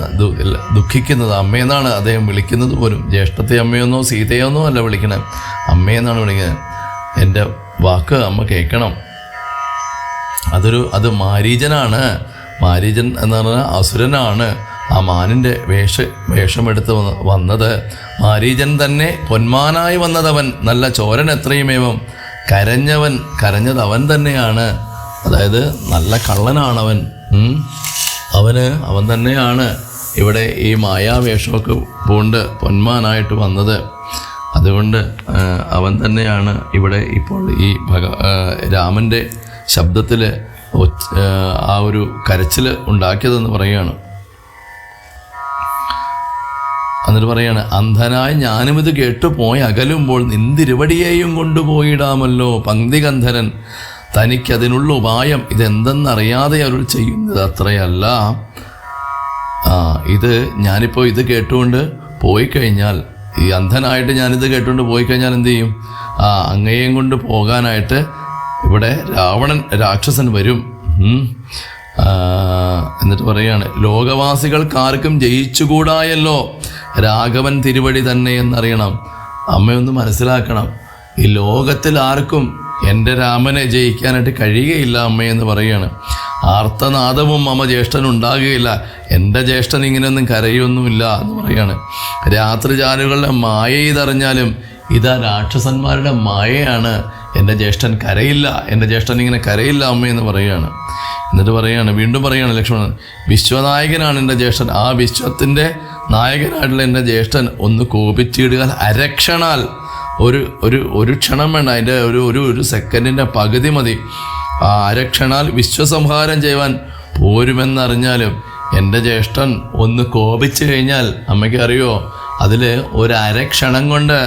ദുഃഖിക്കുന്നത്? അമ്മയെന്നാണ് അദ്ദേഹം വിളിക്കുന്നത് പോലും. ജ്യേഷ്ഠത്തെ അമ്മയെന്നോ സീതയെന്നോ അല്ല വിളിക്കണേ, അമ്മയെന്നാണ് വിളിക്കുന്നത്. എൻ്റെ വാക്ക് അമ്മ കേൾക്കണം. അത് മാരീചനാണ്. മാരീചൻ എന്ന് പറഞ്ഞാൽ അസുരനാണ്. ആ മാനിൻ്റെ വേഷമെടുത്ത് വന്നത് മാരീചൻ തന്നെ. പൊന്മാനായി വന്നതവൻ, നല്ല ചോരൻ എത്രയുമേവം കരഞ്ഞത് അവൻ തന്നെയാണ്. അതായത് നല്ല കള്ളനാണവൻ. അവൻ തന്നെയാണ് ഇവിടെ ഈ മായാവേഷമൊക്കെ പൂണ്ട് പൊന്മാനായിട്ട് വന്നത്. അതുകൊണ്ട് അവൻ തന്നെയാണ് ഇവിടെ ഇപ്പോൾ ഈ രാമൻ്റെ ശബ്ദത്തിൽ ആ ഒരു കരച്ചിൽ ഉണ്ടാക്കിയതെന്ന് പറയുകയാണ്. എന്നിട്ട് പറയാണ്, അന്ധനായി ഞാനും ഇത് കേട്ടുപോയി അകലുമ്പോൾ നിന്തിരുവടിയെയും കൊണ്ടുപോയിടാമല്ലോ പങ്ക്തികന്ധരൻ. തനിക്കതിനുള്ള ഉപായം ഇതെന്തെന്നറിയാതെ അവർ ചെയ്യുന്നത് അത്രയല്ല. ഇത് ഞാനിപ്പോൾ ഇത് കേട്ടുകൊണ്ട് പോയി കഴിഞ്ഞാൽ, ഈ അന്ധനായിട്ട് ഞാനിത് കേട്ടുകൊണ്ട് പോയി കഴിഞ്ഞാൽ എന്തു ചെയ്യും? അങ്ങയെയും കൊണ്ട് പോകാനായിട്ട് ഇവിടെ രാക്ഷസൻ വരും. എന്നിട്ട് പറയാണ്, ലോകവാസികൾക്കാർക്കും ജയിച്ചുകൂടായല്ലോ രാഘവൻ തിരുവടി തന്നെ എന്നറിയണം. അമ്മയൊന്ന് മനസ്സിലാക്കണം, ഈ ലോകത്തിൽ ആർക്കും എൻ്റെ രാമനെ ജയിക്കാനായിട്ട് കഴിയുകയില്ല അമ്മയെന്ന് പറയുകയാണ്. ആർത്തനാദവും അമ്മ ജ്യേഷ്ഠനുണ്ടാകുകയില്ല. എൻ്റെ ജ്യേഷ്ഠൻ ഇങ്ങനെയൊന്നും കരയൊന്നുമില്ല എന്ന് പറയുകയാണ്. രാത്രിജാനുകളുടെ മായ ഇതറിഞ്ഞാലും ഇതാ രാക്ഷസന്മാരുടെ മായയാണ്. എൻ്റെ ജ്യേഷ്ഠൻ കരയില്ല, എൻ്റെ ജ്യേഷ്ഠൻ ഇങ്ങനെ കരയില്ല അമ്മയെന്ന് പറയുകയാണ്. എന്നിട്ട് പറയുകയാണ്, വീണ്ടും പറയുകയാണ് ലക്ഷ്മണൻ, വിശ്വനായകനാണ് എൻ്റെ ജ്യേഷ്ഠൻ. ആ വിശ്വത്തിൻ്റെ നായകനായിട്ടുള്ള എൻ്റെ ജ്യേഷ്ഠൻ ഒന്ന് കോപിച്ചിടുക അരക്ഷണാൽ, ഒരു ക്ഷണം വേണ്ട, അതിൻ്റെ ഒരു സെക്കൻഡിൻ്റെ പകുതി മതി. ആ അരക്ഷണാൽ വിശ്വസംഹാരം ചെയ്യുവാൻ പോരുമെന്നറിഞ്ഞാലും എൻ്റെ ജ്യേഷ്ഠൻ ഒന്ന് കോപിച്ചു കഴിഞ്ഞാൽ അമ്മയ്ക്ക് അറിയോ, അതിൽ ഒരു അരക്ഷണം കൊണ്ട്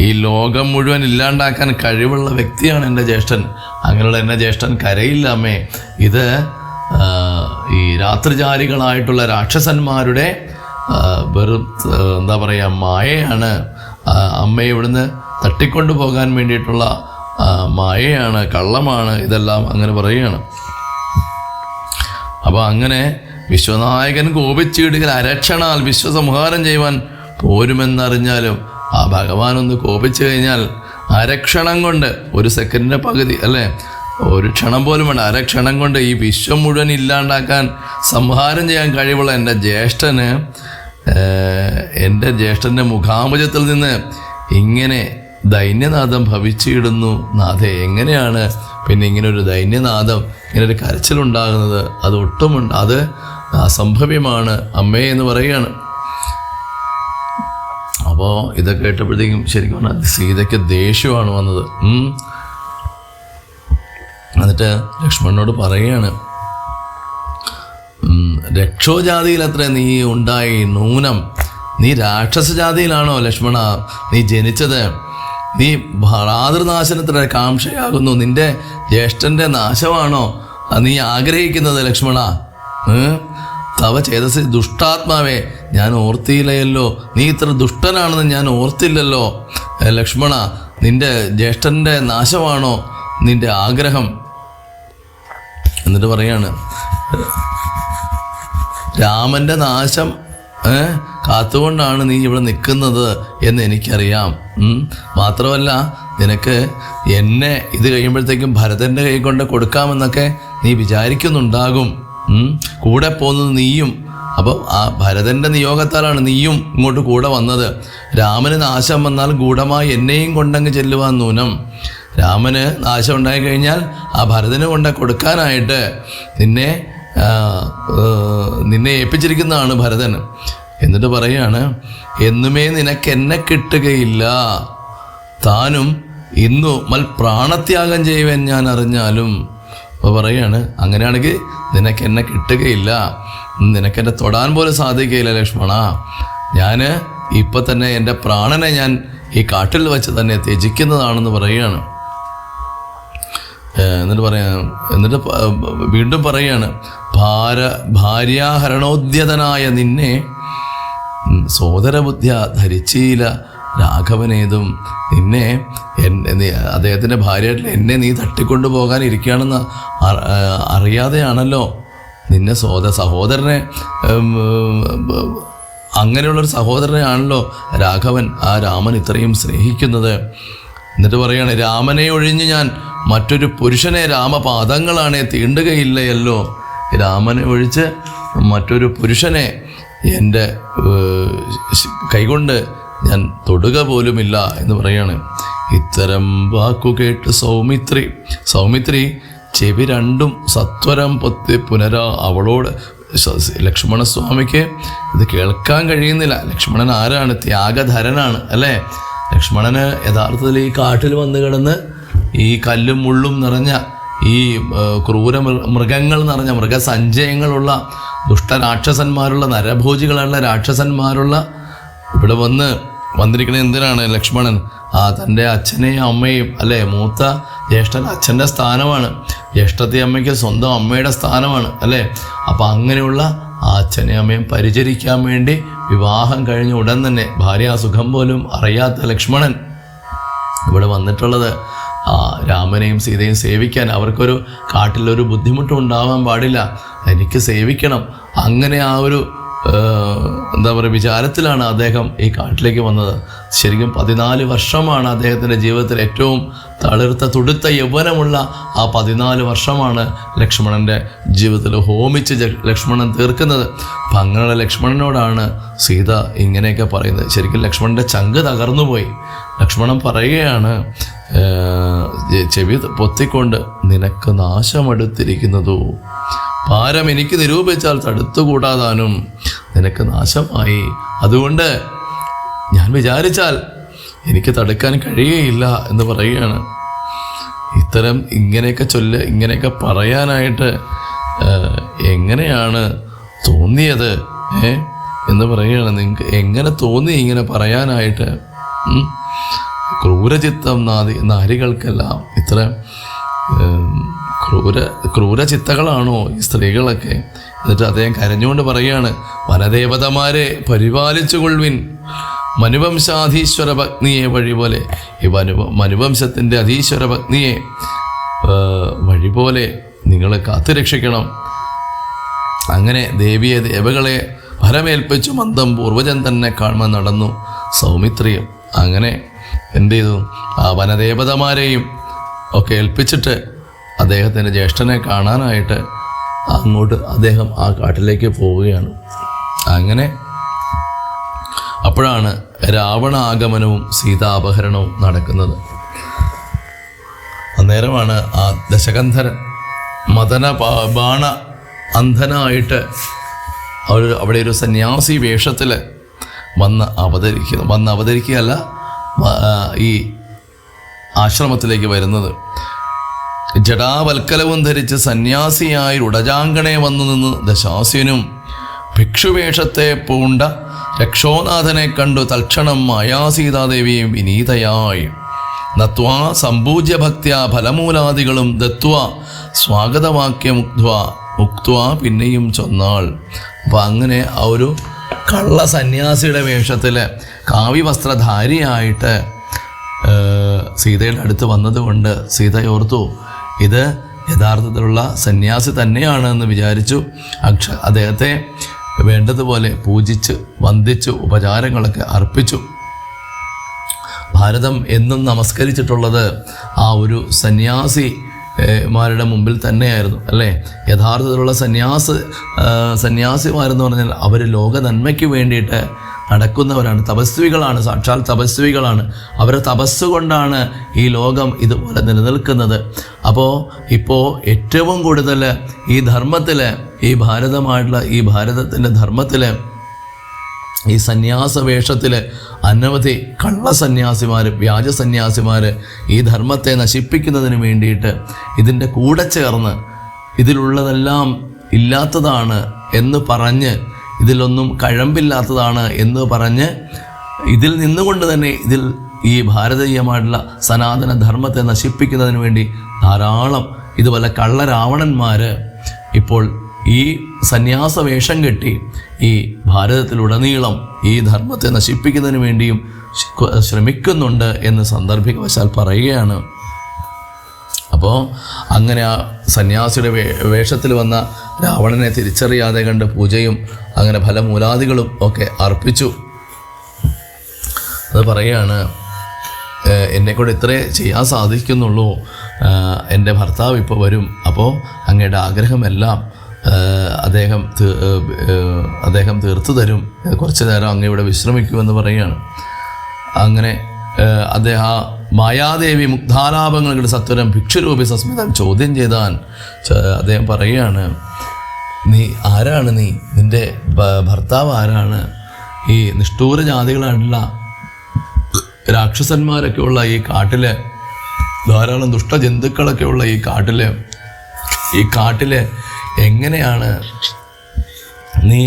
ഈ ലോകം മുഴുവൻ ഇല്ലാണ്ടാക്കാൻ കഴിവുള്ള വ്യക്തിയാണ് എൻ്റെ ജ്യേഷ്ഠൻ. അങ്ങനെയുള്ള എൻ്റെ ജ്യേഷ്ഠൻ കരയില്ല അമ്മേ. ഇത് ഈ രാത്രിചാരികളായിട്ടുള്ള രാക്ഷസന്മാരുടെ വെറും എന്താ പറയുക മായയാണ്. അമ്മയെ ഇവിടുന്ന് തട്ടിക്കൊണ്ടു പോകാൻ വേണ്ടിയിട്ടുള്ള മായയാണ്, കള്ളമാണ് ഇതെല്ലാം അങ്ങനെ പറയുകയാണ്. അപ്പോൾ അങ്ങനെ വിശ്വനായകൻ കോപിച്ചിടുക അരക്ഷണാൽ വിശ്വസംഹാരം ചെയ്യുവാൻ പോരുമെന്നറിഞ്ഞാലും ആ ഭഗവാനൊന്ന് കോപിച്ചു കഴിഞ്ഞാൽ അരക്ഷണം കൊണ്ട്, ഒരു സെക്കൻഡിൻ്റെ പകുതി അല്ലേ, ഒരു ക്ഷണം പോലും വേണ്ട, അരക്ഷണം കൊണ്ട് ഈ വിശ്വം മുഴുവൻ ഇല്ലാണ്ടാക്കാൻ സംഹാരം ചെയ്യാൻ കഴിവുള്ള എൻ്റെ ജ്യേഷ്ഠൻ്റെ മുഖാമുഖത്തിൽ നിന്ന് ഇങ്ങനെ ദൈന്യനാദം ഭവിച്ചിടുന്നു. നാഥേ, എങ്ങനെയാണ് പിന്നെ ഇങ്ങനെ ഒരു ദൈന്യനാദം, ഇങ്ങനെ ഒരു കരച്ചിലുണ്ടാകുന്നത്? അത് ഒട്ടുമുണ്ട്, അത് അസംഭവ്യമാണ് അമ്മേ എന്ന് പറയുകയാണ്. അപ്പോൾ ഇതൊക്കെ കേട്ടപ്പോഴത്തേക്കും ശരിക്കും പറഞ്ഞാൽ സീതയ്ക്ക് ദേഷ്യമാണ് വന്നത്. എന്നിട്ട് ലക്ഷ്മണനോട് പറയുകയാണ്, രക്ഷോജാതിയിൽ അത്ര നീ ഉണ്ടായി നൂനം, നീ രാക്ഷസജാതിയിലാണോ ലക്ഷ്മണ നീ ജനിച്ചത്? നീ ഭ്രാതൃനാശനത്തിന് കാംക്ഷയാകുന്നു, നിന്റെ ജ്യേഷ്ഠൻ്റെ നാശമാണോ നീ ആഗ്രഹിക്കുന്നത് ലക്ഷ്മണ? തവ ചേതസ് ദുഷ്ടാത്മാവേ, ഞാൻ ഓർത്തിയില്ലയല്ലോ, നീ ഇത്ര ദുഷ്ടനാണെന്ന് ഞാൻ ഓർത്തില്ലല്ലോ ലക്ഷ്മണ. നിന്റെ ജ്യേഷ്ഠൻ്റെ നാശമാണോ നിന്റെ ആഗ്രഹം? എന്നിട്ട് പറയാണ്, രാമൻ്റെ നാശം കാത്തുകൊണ്ടാണ് നീ ഇവിടെ നിൽക്കുന്നത് എന്ന് എനിക്കറിയാം. മാത്രമല്ല നിനക്ക് എന്നെ ഇത് കഴിയുമ്പോഴത്തേക്കും ഭരതൻ്റെ കൈ കൊണ്ട് കൊടുക്കാമെന്നൊക്കെ നീ വിചാരിക്കുന്നുണ്ടാകും. കൂടെ പോകുന്നത് നീയും. അപ്പം ആ ഭരതൻ്റെ നിയോഗത്താലാണ് നീയും ഇങ്ങോട്ട് കൂടെ വന്നത്. രാമന് നാശം വന്നാൽ ഗൂഢമായി എന്നെയും കൊണ്ടങ്ങ് ചെല്ലുവാൻ നൂനം. രാമന് നാശം ഉണ്ടായിക്കഴിഞ്ഞാൽ ആ ഭരതന് കൊണ്ട് കൊടുക്കാനായിട്ട് നിന്നെ ഏൽപ്പിച്ചിരിക്കുന്നതാണ് ഭരതൻ. എന്നിട്ട് പറയാണ്, എന്നുമേ നിനക്കെന്നെ കിട്ടുകയില്ല, താനും ഇന്നു പ്രാണത്യാഗം ചെയ്യുവാൻ ഞാൻ അറിഞ്ഞാലും. അപ്പോൾ പറയുകയാണ്, അങ്ങനെയാണെങ്കിൽ നിനക്ക് എന്നെ കിട്ടുകയില്ല, നിനക്കെന്നെ തൊടാൻ പോലും സാധിക്കുകയില്ല ലക്ഷ്മണ. ഞാൻ ഇപ്പം തന്നെ എൻ്റെ പ്രാണനെ ഞാൻ ഈ കാട്ടിൽ വെച്ച് തന്നെ ത്യജിക്കുന്നതാണെന്ന് പറയുകയാണ്. എന്നിട്ട് വീണ്ടും പറയുകയാണ്, ഭാര്യാഹരണോദ്യതനായ നിന്നെ സോദരബുദ്ധ്യ ധരിച്ചീല രാഘവനേതും. നിന്നെ അദ്ദേഹത്തിൻ്റെ ഭാര്യയായിട്ട് എന്നെ നീ തട്ടിക്കൊണ്ടു പോകാൻ ഇരിക്കുകയാണെന്ന് അറിയാതെയാണല്ലോ നിന്നെ സഹോദരനെ അങ്ങനെയുള്ളൊരു സഹോദരനെയാണല്ലോ രാഘവൻ, ആ രാമൻ ഇത്രയും സ്നേഹിക്കുന്നത്. എന്നിട്ട് പറയുകയാണ്, രാമനെ ഒഴിഞ്ഞ് ഞാൻ മറ്റൊരു പുരുഷനെ രാമപാദങ്ങളാണ് തീണ്ടുകയില്ലയല്ലോ. രാമനെ ഒഴിച്ച് മറ്റൊരു പുരുഷനെ എൻ്റെ കൈകൊണ്ട് ഞാൻ തൊടുക പോലുമില്ല എന്ന് പറയാണ്. ഇത്തരം വാക്കു കേട്ട് സൗമിത്രി ചെവി രണ്ടും സത്വരം പൊത്തി അവളോട് ലക്ഷ്മണസ്വാമിക്ക് ഇത് കേൾക്കാൻ കഴിയുന്നില്ല. ലക്ഷ്മണൻ ആരാണ്? ത്യാഗധരനാണ് അല്ലേ? ലക്ഷ്മണന് യഥാർത്ഥത്തിൽ ഈ കാട്ടിൽ വന്ന് കിടന്ന് ഈ കല്ലും മുള്ളും നിറഞ്ഞ ഈ ക്രൂര മൃഗങ്ങൾ നിറഞ്ഞ മൃഗസഞ്ചയങ്ങളുള്ള ദുഷ്ടരാക്ഷസന്മാരുള്ള നരഭോജികളുള്ള രാക്ഷസന്മാരുള്ള ഇവിടെ വന്നിരിക്കുന്നത് എന്തിനാണ്? ലക്ഷ്മണൻ തൻ്റെ അച്ഛനെയും അമ്മയും അല്ലേ, മൂത്ത ജ്യേഷ്ഠൻ അച്ഛൻ്റെ സ്ഥാനമാണ്, ജ്യേഷ്ഠത്തെ അമ്മയ്ക്ക് സ്വന്തം അമ്മയുടെ സ്ഥാനമാണ് അല്ലേ. അപ്പം അങ്ങനെയുള്ള ആ അച്ഛനെയും അമ്മയും പരിചരിക്കാൻ വേണ്ടി വിവാഹം കഴിഞ്ഞ ഉടൻ തന്നെ ഭാര്യാസുഖം പോലും അറിയാത്ത ലക്ഷ്മണൻ ഇവിടെ വന്നിട്ടുള്ളത് രാമനെയും സീതയും സേവിക്കാൻ. അവർക്കൊരു കാട്ടിലൊരു ബുദ്ധിമുട്ടും ഉണ്ടാവാൻ പാടില്ല, എനിക്ക് സേവിക്കണം, അങ്ങനെ ആ ഒരു വിചാരത്തിലാണ് അദ്ദേഹം ഈ കാട്ടിലേക്ക് വന്നത്. ശരിക്കും 14 വർഷമാണ് അദ്ദേഹത്തിൻ്റെ ജീവിതത്തിൽ ഏറ്റവും തുടുത്ത യൗവനമുള്ള ആ 14 വർഷമാണ് ലക്ഷ്മണൻ്റെ ജീവിതത്തിൽ ഹോമിച്ച് ലക്ഷ്മണൻ തീർക്കുന്നത്. അപ്പം അങ്ങനെയുള്ള ലക്ഷ്മണനോടാണ് സീത ഇങ്ങനെയൊക്കെ പറയുന്നത്. ശരിക്കും ലക്ഷ്മണൻ്റെ ചങ്ക് തകർന്നുപോയി. ലക്ഷ്മണൻ പറയുകയാണ്, ചെവി പൊത്തിക്കൊണ്ട്, നിനക്ക് നാശമെടുത്തിരിക്കുന്നതു ഭാരം എനിക്ക് നിരൂപിച്ചാൽ തടുത്തുകൂടാതാനും നിനക്ക് നാശമായി. അതുകൊണ്ട് ഞാൻ വിചാരിച്ചാൽ എനിക്ക് തടുക്കാൻ കഴിയുകയില്ല എന്ന് പറയുകയാണ്. ഇങ്ങനെയൊക്കെ പറയാനായിട്ട് എങ്ങനെയാണ് തോന്നിയത് എന്ന് പറയുകയാണ്. നിങ്ങൾക്ക് എങ്ങനെ തോന്നി ഇങ്ങനെ പറയാനായിട്ട്? ക്രൂരചിത്തം നാരികൾക്കെല്ലാം ഇത്ര ക്രൂരചിത്തകളാണോ ഈ സ്ത്രീകളൊക്കെ? എന്നിട്ട് അദ്ദേഹം കരഞ്ഞുകൊണ്ട് പറയുകയാണ്, വനദേവതമാരെ പരിപാലിച്ചു കൊള്ളുവിൻ, മനുവംശാധീശ്വര പത്നിയെ വഴി പോലെ, ഈ മനുവംശത്തിൻ്റെ അധീശ്വര പത്നിയെ വഴി പോലെ നിങ്ങൾ കാത്തുരക്ഷിക്കണം. അങ്ങനെ ദേവകളെ ഭരമേൽപ്പിച്ചു മന്ദം പൂർവജൻ തന്നെ കാണുവാൻ നടന്നു സൗമിത്രിയും. അങ്ങനെ എന്ത് ചെയ്തു? ആ വനദേവതമാരെയും ഒക്കെ ഏൽപ്പിച്ചിട്ട് അദ്ദേഹത്തിൻ്റെ ജ്യേഷ്ഠനെ കാണാനായിട്ട് അങ്ങോട്ട് അദ്ദേഹം ആ കാട്ടിലേക്ക് പോവുകയാണ്. അങ്ങനെ അപ്പോഴാണ് രാവണ ആഗമനവും സീതാപഹരണവും നടക്കുന്നത്. അന്നേരമാണ് ആ ദശകന്ധരൻ ബാണ അന്ധനായിട്ട് അവിടെ ഒരു സന്യാസി വേഷത്തിൽ വന്ന് അവതരിക്കുകയല്ല, ഈ ആശ്രമത്തിലേക്ക് വരുന്നത്. ജടാവൽക്കലവും ധരിച്ച് സന്യാസിയായി ഉടജാങ്കണേ വന്നു നിന്ന് ദശാസ്യനും ഭിക്ഷുവേഷത്തെ പൂണ്ട രക്ഷോനാഥനെ കണ്ടു തൽക്ഷണം മായാസീതാദേവിയും വിനീതയായി നത്വാ സമ്പൂജ്യ ഭക്ത്യാ ഫലമൂലാദികളും ദത്വാ സ്വാഗതവാക്യമുക്ത്വാ പിന്നെയും ചൊന്നാൾ. അപ്പം അങ്ങനെ ആ ഒരു കള്ള സന്യാസിയുടെ വേഷത്തിൽ കാവ്യവസ്ത്രധാരിയായിട്ട് സീതയുടെ അടുത്ത് വന്നതുകൊണ്ട് സീതയോർത്തു ഇത് യഥാർത്ഥത്തിലുള്ള സന്യാസി തന്നെയാണ് എന്ന് വിചാരിച്ചു. അദ്ദേഹത്തെ വേണ്ടതുപോലെ പൂജിച്ച് വന്ദിച്ചു ഉപചാരങ്ങളൊക്കെ അർപ്പിച്ചു. ഭാരതം എന്നും നമസ്കരിച്ചിട്ടുള്ളത് ആ ഒരു സന്യാസിമാരുടെ മുമ്പിൽ തന്നെയായിരുന്നു അല്ലേ. യഥാർത്ഥത്തിലുള്ള സന്യാസിമാരെന്ന് പറഞ്ഞാൽ അവർ ലോക നന്മയ്ക്ക് വേണ്ടിയിട്ട് നടക്കുന്നവരാണ്, തപസ്വികളാണ്, സാക്ഷാൽ തപസ്വികളാണ്. അവരുടെ തപസ് കൊണ്ടാണ് ഈ ലോകം ഇതുപോലെ നിലനിൽക്കുന്നത്. ഇപ്പോൾ ഏറ്റവും കൂടുതൽ ഈ ധർമ്മത്തിൽ, ഈ ഭാരതത്തിൻ്റെ ധർമ്മത്തിൽ, ഈ സന്യാസ വേഷത്തിൽ അനവധി കള്ള സന്യാസിമാർ, വ്യാജ സന്യാസിമാർ ഈ ധർമ്മത്തെ നശിപ്പിക്കുന്നതിന് വേണ്ടിയിട്ട് ഇതിൻ്റെ കൂടെ ചേർന്ന് ഇതിലുള്ളതെല്ലാം ഇല്ലാത്തതാണ് എന്ന് പറഞ്ഞ്, ഇതിലൊന്നും കഴമ്പില്ലാത്തതാണ് എന്ന് പറഞ്ഞ്, ഇതിൽ നിന്നുകൊണ്ട് തന്നെ ഈ ഭാരതീയമായിട്ടുള്ള സനാതന ധർമ്മത്തെ നശിപ്പിക്കുന്നതിന് വേണ്ടി ധാരാളം ഇതുപോലെ കള്ളരാവണന്മാർ ഇപ്പോൾ ഈ സന്യാസ വേഷം കെട്ടി ഈ ഭാരതത്തിലുടനീളം ഈ ധർമ്മത്തെ നശിപ്പിക്കുന്നതിന് വേണ്ടിയും ശ്രമിക്കുന്നുണ്ട് എന്ന് സന്ദർഭികവശാൽ പറയുകയാണ്. അപ്പോൾ അങ്ങനെ ആ സന്യാസിയുടെ വേഷത്തിൽ വന്ന രാവണനെ തിരിച്ചറിയാതെ കണ്ട് പൂജയും അങ്ങനെ ഫലമൂലാദികളും ഒക്കെ അർപ്പിച്ചു. അത് പറയുകയാണ്, എന്നെക്കൂടെ ഇത്രേ ചെയ്യാൻ സാധിക്കുന്നുള്ളൂ, എൻ്റെ ഭർത്താവ് ഇപ്പോൾ വരും, അപ്പോൾ അങ്ങയുടെ ആഗ്രഹമെല്ലാം അദ്ദേഹം തീർത്തു തരും, കുറച്ച് നേരം അങ്ങയുടെ വിശ്രമിക്കുമെന്ന് പറയുകയാണ്. അങ്ങനെ അദ്ദേഹം ആ മായാദേവി മുഗ്ധാലാപങ്ങളുടെ സത്വരം ഭിക്ഷുരൂപി സസ്മിതം ചോദ്യം ചെയ്താൻ അദ്ദേഹം പറയുകയാണ്, നീ ആരാണ്? നിൻ്റെ ഭർത്താവ് ആരാണ്? ഈ നിഷ്ഠൂര ജാതികളായിട്ടുള്ള രാക്ഷസന്മാരൊക്കെ ഉള്ള ഈ കാട്ടിൽ, ധാരാളം ദുഷ്ടജന്തുക്കളൊക്കെ ഉള്ള ഈ കാട്ടിൽ എങ്ങനെയാണ് നീ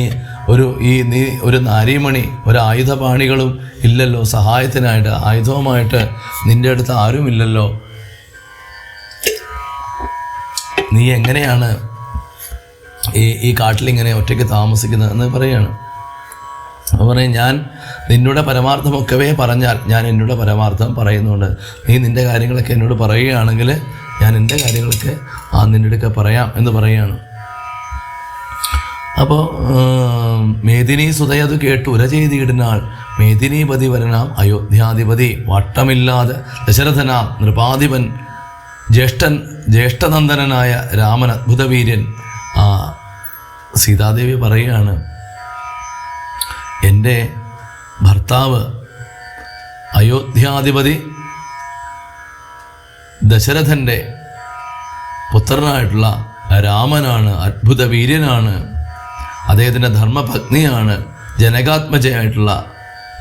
ഒരു നാരീമണി, ഒരു ആയുധപാണികളും ഇല്ലല്ലോ, സഹായത്തിനായിട്ട് ആയുധവുമായിട്ട് നിൻ്റെ അടുത്ത് ആരുമില്ലല്ലോ, നീ എങ്ങനെയാണ് ഈ കാട്ടിലിങ്ങനെ ഒറ്റയ്ക്ക് താമസിക്കുന്നത് എന്ന് പറയുകയാണ്. അപ്പോൾ പറയും, ഞാൻ നിന്നോട് പരമാർത്ഥമൊക്കവേ പറഞ്ഞാൽ ഞാൻ എന്നോട് പരമാർത്ഥം പറയുന്നുണ്ട്, നീ നിൻ്റെ കാര്യങ്ങളൊക്കെ എന്നോട് പറയുകയാണെങ്കിൽ ഞാൻ എൻ്റെ കാര്യങ്ങളൊക്കെ നിൻ്റെ അടുക്ക പറയാം എന്ന് പറയുകയാണ്. അപ്പോൾ മേദിനി സുതയത് കേട്ടു ഉര ചെയ്തിടുന്നാൾ മേദിനീപതി വരനാം അയോധ്യാധിപതി വട്ടമില്ലാതെ ദശരഥനാം നൃപാധിപൻ ജ്യേഷ്ഠനന്ദനായ രാമൻ അദ്ഭുതവീര്യൻ. സീതാദേവി പറയുകയാണ്, എൻ്റെ ഭർത്താവ് അയോധ്യാധിപതി ദശരഥൻ്റെ പുത്രനായിട്ടുള്ള രാമനാണ്, അദ്ഭുതവീര്യനാണ്, അദ്ദേഹത്തിൻ്റെ ധർമ്മപത്നിയാണ്, ജനകാത്മജയായിട്ടുള്ള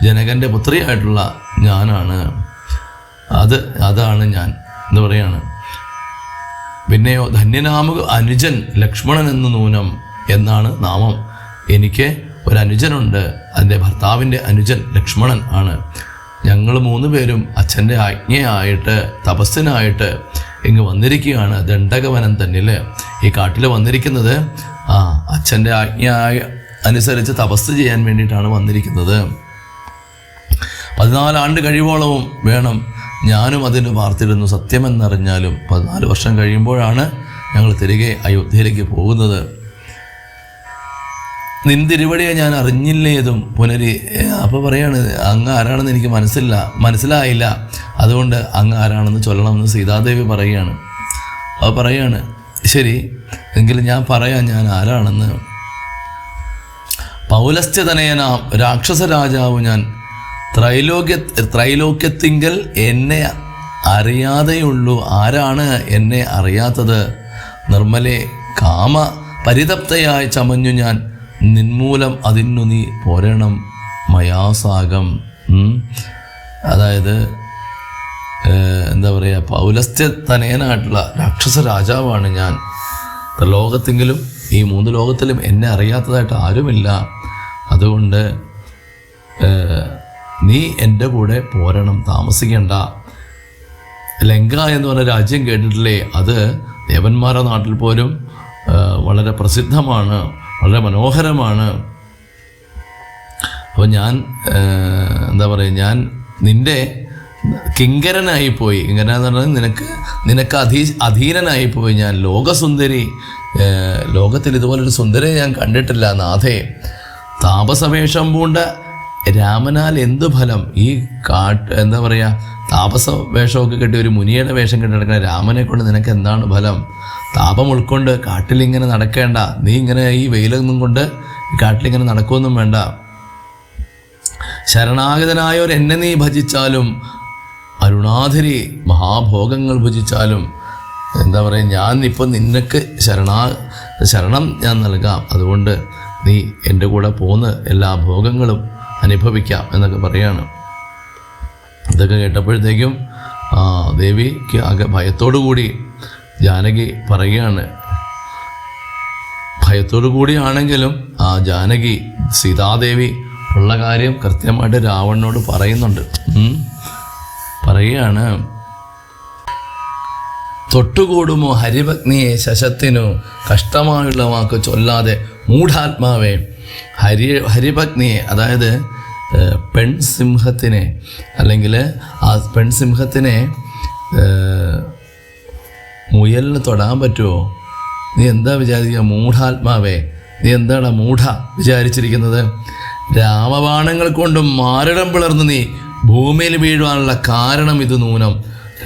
ജനകൻ്റെ പുത്രിയായിട്ടുള്ള ഞാനാണ്, അതാണ് ഞാൻ എന്ന് പറയാണ്. പിന്നെയോ ധന്യനാമക അനുജൻ ലക്ഷ്മണൻ എന്ന് നൂനം എന്നാണ് നാമം. എനിക്ക് ഒരു അനുജനുണ്ട്, എൻ്റെ ഭർത്താവിൻ്റെ അനുജൻ ലക്ഷ്മണൻ ആണ്. ഞങ്ങൾ 3 പേരും അച്ഛൻ്റെ ആജ്ഞയായിട്ട് തപസ്സിനായിട്ട് ഇങ്ങ് വന്നിരിക്കുകയാണ്. ദണ്ഡകവനം തന്നിൽ ഈ കാട്ടിൽ വന്നിരിക്കുന്നത് അച്ഛൻ്റെ ആജ്ഞ അനുസരിച്ച് തപസ് ചെയ്യാൻ വേണ്ടിയിട്ടാണ് വന്നിരിക്കുന്നത്. 14 ആണ്ട് കഴിവോളവും വേണം ഞാനും അതിന് പാർത്തിരുന്നു. സത്യമെന്നറിഞ്ഞാലും 14 വർഷം കഴിയുമ്പോഴാണ് ഞങ്ങൾ തിരികെ അയോധ്യയിലേക്ക് പോകുന്നത്. നിന്തിരുവടിയെ ഞാൻ അറിഞ്ഞില്ലേതും അപ്പോൾ പറയാണ്, അങ്ങ് ആരാണെന്ന് എനിക്ക് മനസ്സിലായില്ല, അതുകൊണ്ട് അങ്ങ് ആരാണെന്ന് ചൊല്ലണമെന്ന് സീതാദേവി പറയുകയാണ്. അപ്പോൾ പറയാണ്, ശരി എങ്കിലും ഞാൻ പറയാം ഞാൻ ആരാണെന്ന്. പൗലസ്ത്യതനയനാം രാക്ഷസ രാജാവ് ഞാൻ, ത്രൈലോക്യത്തിങ്കൽ എന്നെ അറിയാതെയുള്ളൂ. ആരാണ് എന്നെ അറിയാത്തത്? നിർമ്മലെ കാമ പരിതപ്തയായി ചമഞ്ഞു ഞാൻ, നിന്മൂലം അതിനു നീ പോരണം മയാസാകം. അതായത് എന്താ പറയുക, പൗലസ്ത്യതനയനായിട്ടുള്ള രാക്ഷസ രാജാവാണ് ഞാൻ. ലോകത്തെങ്കിലും ഈ 3 ലോകത്തിലും എന്നെ അറിയാത്തതായിട്ട് ആരുമില്ല. അതുകൊണ്ട് നീ എൻ്റെ കൂടെ പോരണം, താമസിക്കേണ്ട. ലങ്ക എന്ന് പറഞ്ഞ രാജ്യം കേട്ടിട്ടില്ലേ? അത് ദേവന്മാരുടെ നാട്ടിൽ പോലും വളരെ പ്രസിദ്ധമാണ്, വളരെ മനോഹരമാണ്. അപ്പോൾ ഞാൻ എന്താ പറയുക, ഞാൻ നിൻ്റെ കിങ്കരനായിപ്പോയി. കിങ്കരൻ എന്ന് പറഞ്ഞാൽ നിനക്ക് അധീനനായിപ്പോയി ഞാൻ. ലോകസുന്ദരി, ലോകത്തിൽ ഇതുപോലൊരു സുന്ദരിയെ ഞാൻ കണ്ടിട്ടില്ല നാഥേ. താപസവേഷം പൂണ്ട രാമനാൽ എന്തു ഫലം? ഈ എന്താ പറയുക, താപസ വേഷമൊക്കെ കെട്ടി ഒരു മുനിയുടെ വേഷം കെട്ടി നടക്കുന്ന രാമനെ കൊണ്ട് നിനക്ക് എന്താണ് ഫലം? താപം ഉൾക്കൊണ്ട് കാട്ടിലിങ്ങനെ നടക്കേണ്ട. നീ ഇങ്ങനെ ഈ വെയിലൊന്നും കൊണ്ട് കാട്ടിലിങ്ങനെ നടക്കുമൊന്നും വേണ്ട. ശരണാഗതനായവർ എന്നെ നീ ഭജിച്ചാലും, അരുണാധരി മഹാഭോഗങ്ങൾ ഭജിച്ചാലും, എന്താ പറയുക, ഞാൻ ഇപ്പം നിനക്ക് ശരണം ഞാൻ നൽകാം. അതുകൊണ്ട് നീ എൻ്റെ കൂടെ പോന്ന് എല്ലാ ഭോഗങ്ങളും അനുഭവിക്കാം എന്നൊക്കെ പറയാണ്. ഇതൊക്കെ കേട്ടപ്പോഴത്തേക്കും ദേവിക്ക് ആകെ ഭയത്തോടു കൂടി ജാനകി പറയുകയാണ്, ഭയത്തോടു കൂടിയാണെങ്കിലും ആ ജാനകി സീതാദേവി ഉള്ള കാര്യം കൃത്യമായിട്ട് രാവണനോട് പറയുന്നുണ്ട്. പറയുകയാണ്, തൊട്ടുകൂടുമോ ഹരിഭഗ്നിയെ ശശത്തിനു കഷ്ടമായുള്ള വാക്ക് ചൊല്ലാതെ മൂഢാത്മാവേ. ഹരിഭഗ്നിയെ, അതായത് പെൺസിംഹത്തിനെ, അല്ലെങ്കിൽ ആ പെൺസിംഹത്തിനെ മുയലിന് തൊടാൻ പറ്റുമോ? നീ എന്താ വിചാരിക്കുക? മൂഢാത്മാവേ, നീ എന്താണ് മൂഢ വിചാരിച്ചിരിക്കുന്നത്? രാമബാണങ്ങൾ കൊണ്ടും മാരടം പിളർന്ന് നീ ഭൂമിയിൽ വീഴുവാനുള്ള കാരണം ഇത് നൂനം.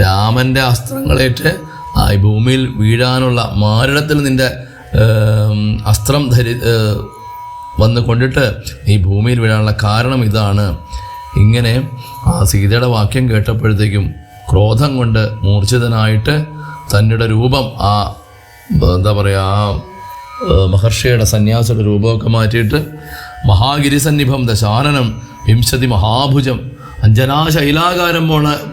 രാമൻ്റെ അസ്ത്രങ്ങളേറ്റ് ആ ഭൂമിയിൽ വീഴാനുള്ള മാരടത്തിൽ നിൻ്റെ അസ്ത്രം വന്ന് കൊണ്ടിട്ട് ഈ ഭൂമിയിൽ വീഴാനുള്ള കാരണം ഇതാണ്. ഇങ്ങനെ ആ സീതയുടെ വാക്യം കേട്ടപ്പോഴത്തേക്കും ക്രോധം കൊണ്ട് മൂർച്ഛിതനായിട്ട് തന്നിയുടെ രൂപം ആ എന്താ പറയുക, ആ മഹർഷിയുടെ സന്യാസിയുടെ രൂപമൊക്കെ മാറ്റിയിട്ട് മഹാഗിരിസന്നിഭം ദശാനനം വിംശതി മഹാഭുജം അഞ്ജനാശൈലാകാരം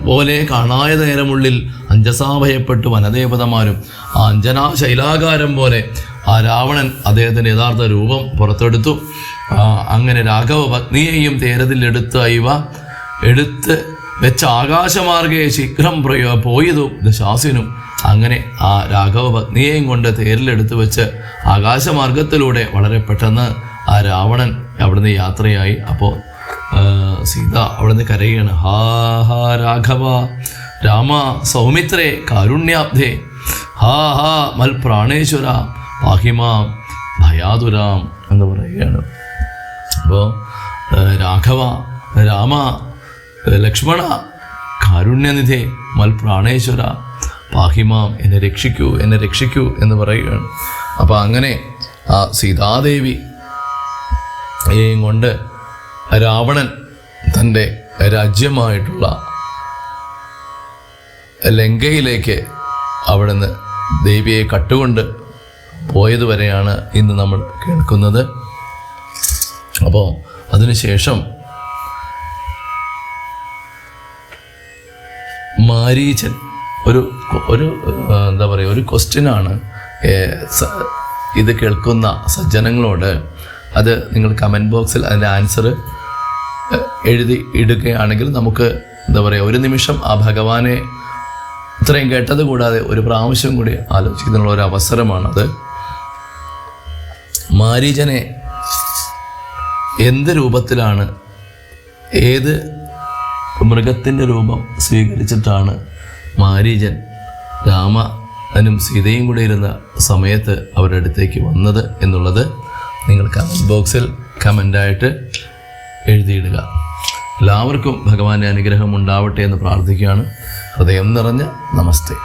പോലെ കാണായ നേരമുള്ളിൽ അഞ്ജസാഭയപ്പെട്ടു വനദേവതമാരും ആ അഞ്ജനാശൈലാകാരം പോലെ ആ രാവണൻ അദ്ദേഹത്തിൻ്റെ യഥാർത്ഥ രൂപം പുറത്തെടുത്തു. അങ്ങനെ രാഘവ പത്നിയെയും തേരതിലെടുത്ത് എടുത്ത് വെച്ച ആകാശമാർഗേ ശീഘ്രം പോയതും ദശാസിനും. അങ്ങനെ ആ രാഘവ പത്നിയെയും കൊണ്ട് തേരിലെടുത്ത് വെച്ച് ആകാശമാർഗത്തിലൂടെ വളരെ പെട്ടെന്ന് ആ രാവണൻ അവിടുന്ന് യാത്രയായി. അപ്പോൾ സീത അവിടുന്ന് കരയാണ്, ഹാ ഹാ രാഘവ രാമ സൗമിത്രേ കാരുണ്യാബ്ധേ ഹാ ഹാ മൽ പ്രാണേശ്വര പാഹിമാം ഭയാതുരാം എന്ന് പറയുകയാണ്. അപ്പോൾ രാഘവ രാമ ലക്ഷ്മണ കാരുണ്യനിധേ മൽ പ്രാണേശ്വര പാഹിമാം, എന്നെ രക്ഷിക്കൂ എന്നെ രക്ഷിക്കൂ എന്ന് പറയുകയാണ്. അപ്പോൾ അങ്ങനെ ആ സീതാദേവിയെയും കൊണ്ട് രാവണൻ തൻ്റെ രാജ്യമായിട്ടുള്ള ലങ്കയിലേക്ക് അവിടുന്ന് ദേവിയെ കട്ടുകൊണ്ട് പോയതുവരെയാണ് ഇന്ന് നമ്മൾ കേൾക്കുന്നത്. അപ്പോൾ അതിനുശേഷം മാരീചൻ ഒരു എന്താ പറയുക, ഒരു ക്വസ്റ്റ്യനാണ് ഇത് കേൾക്കുന്ന സജ്ജനങ്ങളോട്. അത് നിങ്ങൾ കമൻറ്റ് ബോക്സിൽ അതിൻ്റെ ആൻസർ എഴുതി ഇടുകയാണെങ്കിൽ നമുക്ക് എന്താ പറയുക, ഒരു നിമിഷം ആ ഭഗവാനെ ഇത്രയും കേട്ടത് കൂടാതെ ഒരു പ്രാവശ്യം കൂടി ആലോചിക്കുന്നുള്ള ഒരു അവസരമാണത്. മാരീചനെ എന്ത് രൂപത്തിലാണ്, ഏത് മൃഗത്തിൻ്റെ രൂപം സ്വീകരിച്ചിട്ടാണ് മാരീചൻ രാമനും സീതയും കൂടെ ഇരുന്ന സമയത്ത് അവരുടെ അടുത്തേക്ക് വന്നത് എന്നുള്ളത് നിങ്ങൾ കമൻറ്റ് ബോക്സിൽ കമൻ്റായിട്ട് എഴുതിയിടുക. എല്ലാവർക്കും ഭഗവാന്റെ അനുഗ്രഹം ഉണ്ടാവട്ടെ എന്ന് പ്രാർത്ഥിക്കുകയാണ്. ഹൃദയം നിറഞ്ഞ നമസ്തേ.